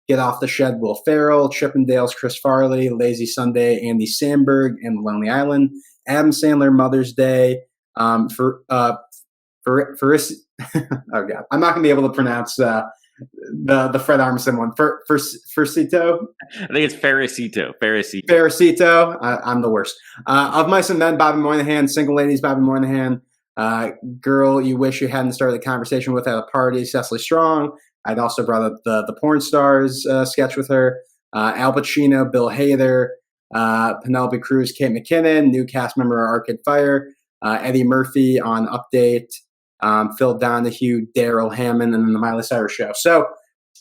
Speaker 2: Get Off the Shed, Will Ferrell, Chippendales, Chris Farley, Lazy Sunday, Andy Samberg, and Lonely Island, Adam Sandler, Mother's Day, oh God, I'm not going to be able to pronounce the Fred Armisen one. Fercito?
Speaker 5: I think it's Ferricito.
Speaker 2: Ferricito. I'm the worst. Of Mice and Men, Bobby Moynihan. Single Ladies, Bobby Moynihan. Girl You Wish You Hadn't Started the Conversation With at a Party, Cecily Strong. I'd also brought up the Porn Stars sketch with her. Al Pacino, Bill Hader. Penelope Cruz, Kate McKinnon. New cast member Arcade Fire. Eddie Murphy on Update. Phil Donahue, Daryl Hammond, and then the Miley Cyrus Show. So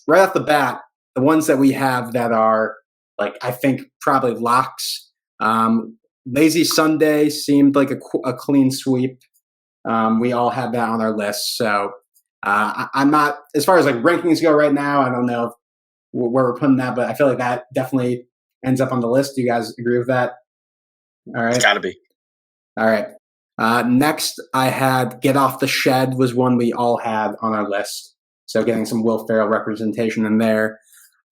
Speaker 2: right off the bat, the ones that we have that are like, I think probably locks. Lazy Sunday seemed like a clean sweep. We all had that on our list. So I'm not, as far as like rankings go right now, I don't know where we're putting that, but I feel like that definitely ends up on the list. Do you guys agree with that? All right.
Speaker 3: It's got to be.
Speaker 2: All right. Next, I had Get Off the Shed was one we all had on our list. So getting some Will Ferrell representation in there.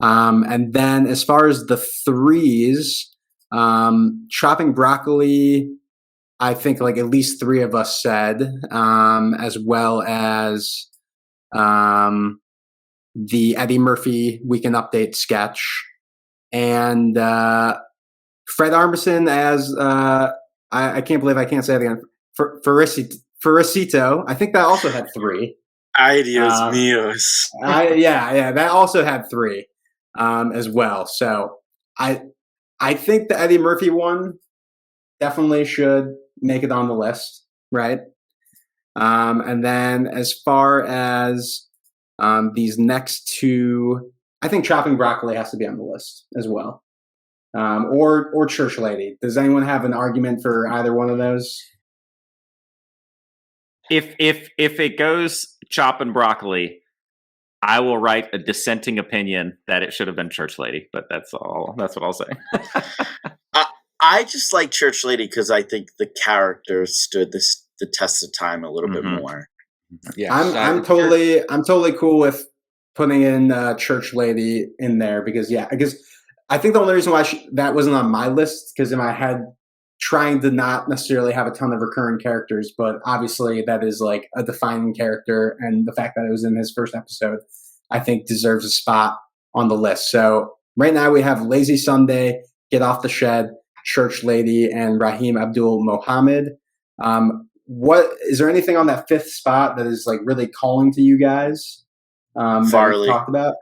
Speaker 2: And then as far as the threes, Chopping Broccoli, I think like at least 3 of us said, as well as the Eddie Murphy Weekend Update sketch. And Fred Armisen as, I can't believe I can't say it again, Ferricito. I think that also had 3.
Speaker 3: Ay, Dios míos.
Speaker 2: Yeah, that also had 3 as well. So I think the Eddie Murphy one definitely should make it on the list, right? And then as far as these next two, I think Chopping Broccoli has to be on the list as well. Or Church Lady. Does anyone have an argument for either one of those?
Speaker 5: If it goes Chopping Broccoli, I will write a dissenting opinion that it should have been Church Lady, but that's all. That's what I'll say.
Speaker 3: I just like Church Lady because I think the character stood the test of time a little bit more.
Speaker 4: Yeah,
Speaker 2: I'm totally cool with putting in Church Lady in there because I think the only reason why that wasn't on my list because in my head trying to not necessarily have a ton of recurring characters, but obviously that is like a defining character, and the fact that it was in his first episode, I think deserves a spot on the list. So right now we have Lazy Sunday, Get Off the Shed, Church Lady, and Raheem Abdul Mohammed. What is there anything on that fifth spot that is like really calling to you guys?
Speaker 3: Farley
Speaker 2: that we talked about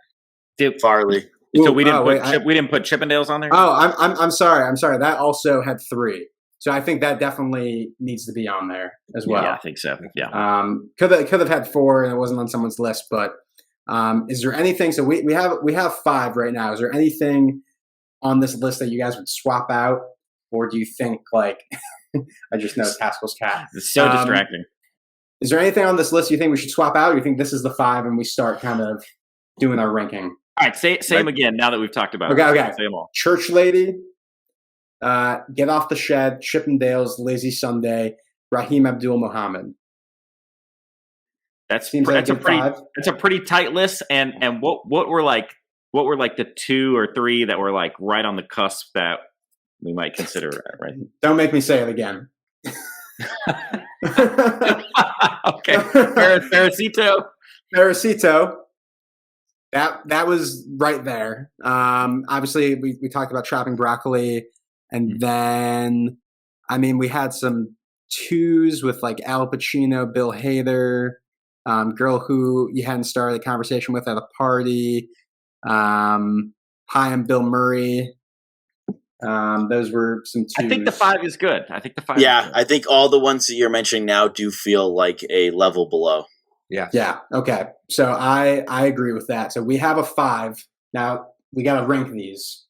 Speaker 3: Farley.
Speaker 5: So we didn't put Chippendales on there.
Speaker 2: Oh, I'm sorry. That also had 3, so I think that definitely needs to be on there as well.
Speaker 5: Yeah, I think so. Yeah.
Speaker 2: Could have had 4 and it wasn't on someone's list, but is there anything? So we have 5 right now. Is there anything on this list that you guys would swap out, or do you think like I just noticed Haskell's cat?
Speaker 5: It's so distracting.
Speaker 2: Is there anything on this list you think we should swap out? Or you think this is the 5 and we start kind of doing our ranking?
Speaker 5: All right, say them again now that we've talked about it.
Speaker 2: Okay.
Speaker 5: Say them all.
Speaker 2: Church Lady, Get Off the Shed, Chippendales, Lazy Sunday, Raheem Abdul Mohammed.
Speaker 5: That's
Speaker 2: like
Speaker 5: a pretty tight list. And what were like the 2 or 3 that were like right on the cusp that we might consider, right?
Speaker 2: Don't make me say it again.
Speaker 5: Okay.
Speaker 2: Parasito. That was right there. Obviously, we talked about Chopping Broccoli, and then we had some 2s with like Al Pacino, Bill Hader, girl who you hadn't started a conversation with at a party. Hi, I'm Bill Murray. Those were some 2s.
Speaker 5: I think the 5 is good.
Speaker 3: Yeah, I think all the ones that you're mentioning now do feel like a level below.
Speaker 2: Yeah. Okay. So I agree with that. So we have a 5. Now we got to rank these.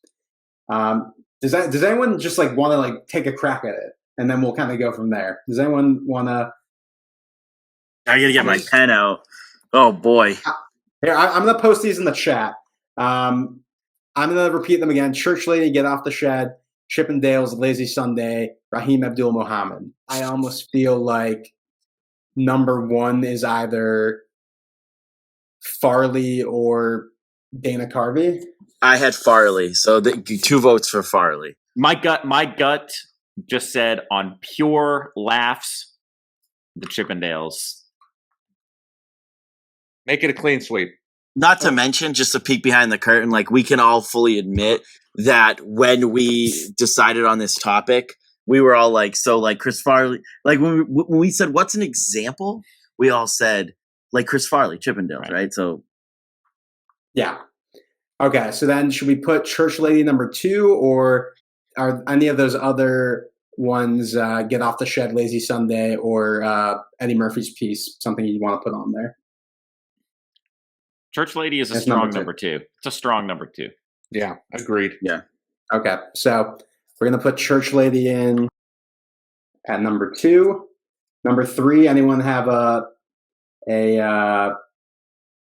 Speaker 2: Does anyone just like want to like take a crack at it, and then we'll kind of go from there? Does anyone want to?
Speaker 3: I gotta get my pen out. Oh boy.
Speaker 2: Here, I'm gonna post these in the chat. I'm gonna repeat them again. Church Lady, Get Off the Shed, Chippendales, Lazy Sunday, Raheem Abdul Mohammed. I almost feel like number 1 is either Farley or Dana Carvey.
Speaker 3: I had Farley, so 2 votes for Farley.
Speaker 5: My gut just said on pure laughs, the Chippendales.
Speaker 4: Make it a clean sweep.
Speaker 3: Not to mention, just a peek behind the curtain, like we can all fully admit that when we decided on this topic, we were all like, so like Chris Farley, like when we said, what's an example? We all said like Chris Farley, Chippendales, right? So.
Speaker 2: Yeah. Okay. So then should we put Church Lady number 2, or are any of those other ones, Get Off the Shed, Lazy Sunday, or Eddie Murphy's Piece, something you want to put on there?
Speaker 5: Church Lady is a strong number 2. It's a strong number 2.
Speaker 4: Yeah, agreed.
Speaker 3: Yeah.
Speaker 2: Okay. So we're going to put Church Lady in at number 2. Number 3, anyone have a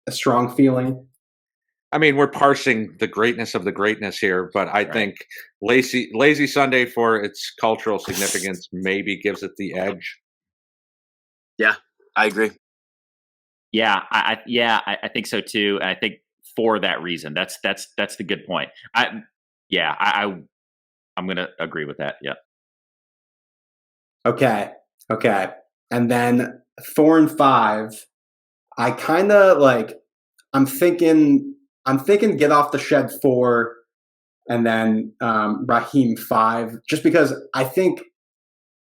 Speaker 2: strong feeling?
Speaker 4: We're parsing the greatness of the greatness here, but I think Lazy Sunday, for its cultural significance, maybe gives it the edge.
Speaker 3: Yeah, I agree.
Speaker 5: Yeah, I think so too. And I think for that reason, that's the good point. I'm going to agree with that. Yeah.
Speaker 2: Okay. And then 4 and 5, I kind of like, I'm thinking Get Off the Shed 4 and then Raheem 5, just because I think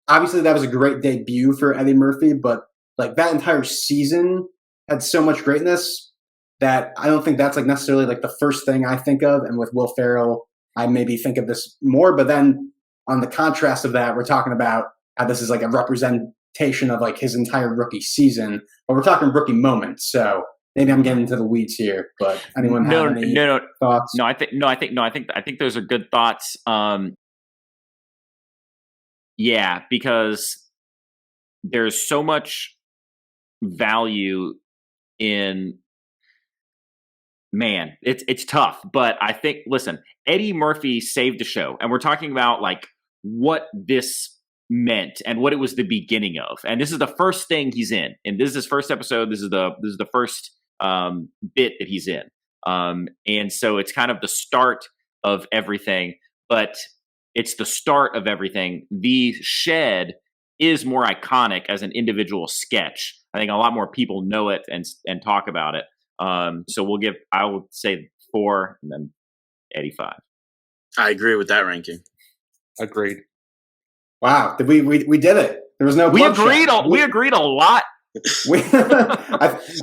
Speaker 2: obviously that was a great debut for Eddie Murphy, but like that entire season had so much greatness that I don't think that's like necessarily like the first thing I think of. And with Will Ferrell I maybe think of this more. But then on the contrast of that, we're talking about how this is like a representation of like his entire rookie season, but we're talking rookie moments. So maybe I'm getting into the weeds here, but anyone have any thoughts?
Speaker 5: I think those are good thoughts. Yeah, because there's so much value in, man, it's tough, but I think, listen, Eddie Murphy saved the show, and we're talking about like what this meant and what it was the beginning of. And this is the first thing he's in, and this is his first episode. This is the first bit that he's in. And so it's kind of the start of everything, but it's the start of everything. The Shed is more iconic as an individual sketch. I think a lot more people know it and talk about it. So I would say 4 and then Eddie 5.
Speaker 3: I agree with that ranking.
Speaker 4: Agreed.
Speaker 2: Wow, we did it. There was no.
Speaker 5: We agreed a lot.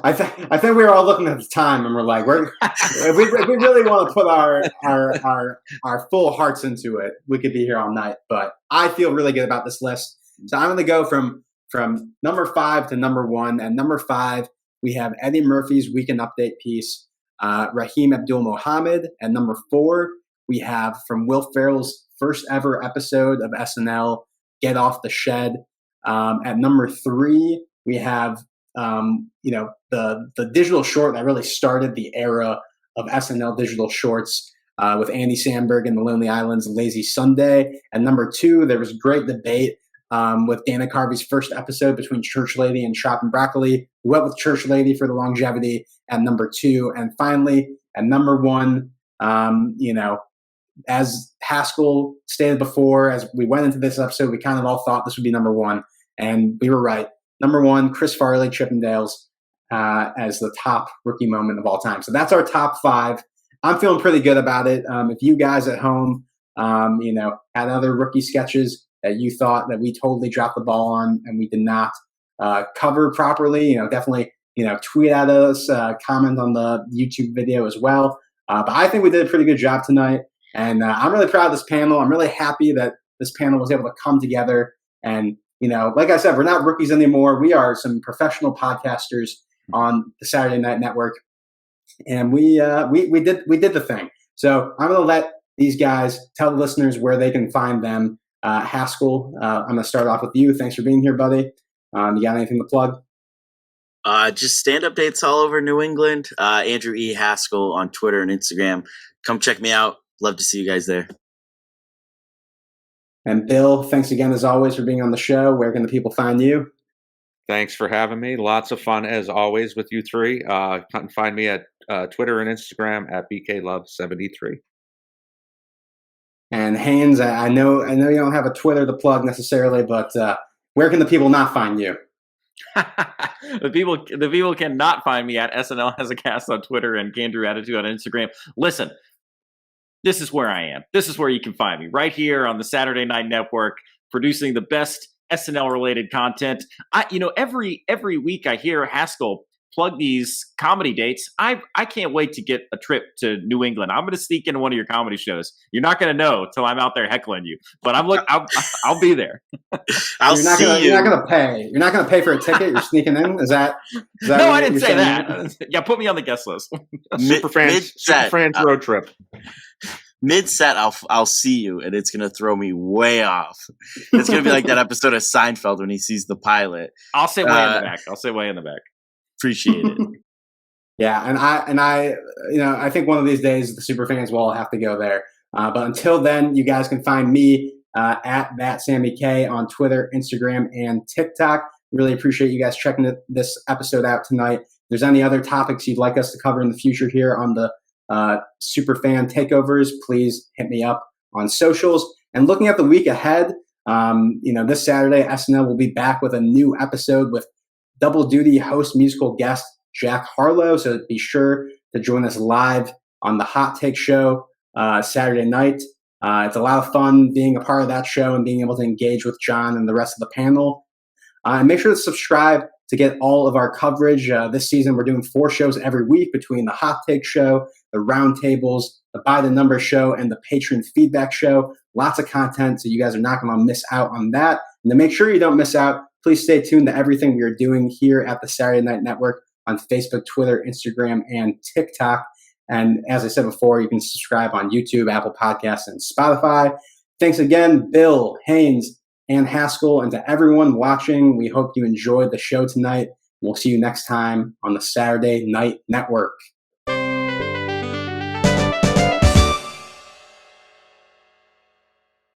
Speaker 2: I think we were all looking at the time and we're like, if we really want to put our full hearts into it, we could be here all night. But I feel really good about this list. So I'm going to go from number 5 to number 1. And number 5, we have Eddie Murphy's Weekend Update piece, Raheem Abdul-Mohammed. And number 4, we have from Will Ferrell's first ever episode of SNL, Get Off the Shed. At number 3, we have the digital short that really started the era of SNL digital shorts with Andy Samberg and the Lonely Island's Lazy Sunday. And number 2, there was great debate with Dana Carvey's first episode between Church Lady and Chopping Broccoli. We went with Church Lady for the longevity at number 2. And finally, at number 1, as Haskell stated before, as we went into this episode, we kind of all thought this would be number 1. And we were right. Number 1, Chris Farley, Chippendales, as the top rookie moment of all time. So that's our top 5. I'm feeling pretty good about it. If you guys at home, had other rookie sketches that you thought that we totally dropped the ball on and we did not cover properly, definitely, tweet at us, comment on the YouTube video as well. But I think we did a pretty good job tonight. And I'm really proud of this panel. I'm really happy that this panel was able to come together. And, like I said, we're not rookies anymore. We are some professional podcasters on the Saturday Night Network. And we did the thing. So I'm going to let these guys tell the listeners where they can find them. Haskell, I'm going to start off with you. Thanks for being here, buddy. You got anything to plug?
Speaker 3: Just stand-up dates all over New England. Andrew E. Haskell on Twitter and Instagram. Come check me out. Love to see you guys there.
Speaker 2: And Bill, thanks again as always for being on the show. Where can the people find you?
Speaker 4: Thanks for having me. Lots of fun as always with you three. You can find me at Twitter and Instagram at BKLove73.
Speaker 2: And Haynes, I know you don't have a Twitter to plug necessarily, but where can the people not find you?
Speaker 5: The people cannot find me at SNL Has a Cast on Twitter and Andrew Attitude on Instagram. Listen, this is where I am. This is where you can find me, right here on the Saturday Night Network, producing the best SNL related content. Every week I hear Haskell plug these comedy dates. I can't wait to get a trip to New England. I'm going to sneak into one of your comedy shows. You're not going to know till I'm out there heckling you, but I'll be there.
Speaker 2: You're not going to pay. You're not going to pay for a ticket. You're sneaking in. Is that
Speaker 5: no, I didn't say that. Yeah, put me on the guest list.
Speaker 4: Superfans road trip.
Speaker 3: Mid-set, I'll see you, and it's gonna throw me way off. It's gonna be like that episode of Seinfeld when he sees the pilot.
Speaker 5: I'll sit way in the back.
Speaker 3: Appreciate it.
Speaker 2: Yeah, and I think one of these days the Superfans will all have to go there. But until then, you guys can find me at that Sammy Kay on Twitter, Instagram, and TikTok. Really appreciate you guys checking this episode out tonight. If there's any other topics you'd like us to cover in the future here on the Superfan Takeovers, please hit me up on socials. And looking at the week ahead, this Saturday, SNL will be back with a new episode with double duty host musical guest Jack Harlow. So be sure to join us live on the Hot Take Show Saturday night. It's a lot of fun being a part of that show and being able to engage with John and the rest of the panel. And make sure to subscribe to get all of our coverage. This season, we're doing 4 shows every week between the Hot Take Show, the Roundtables, the By the Number Show, and the Patron Feedback Show. Lots of content, so you guys are not going to miss out on that. And to make sure you don't miss out, please stay tuned to everything we are doing here at the Saturday Night Network on Facebook, Twitter, Instagram, and TikTok. And as I said before, you can subscribe on YouTube, Apple Podcasts, and Spotify. Thanks again, Bill, Haynes, and Haskell, and to everyone watching. We hope you enjoyed the show tonight. We'll see you next time on the Saturday Night Network.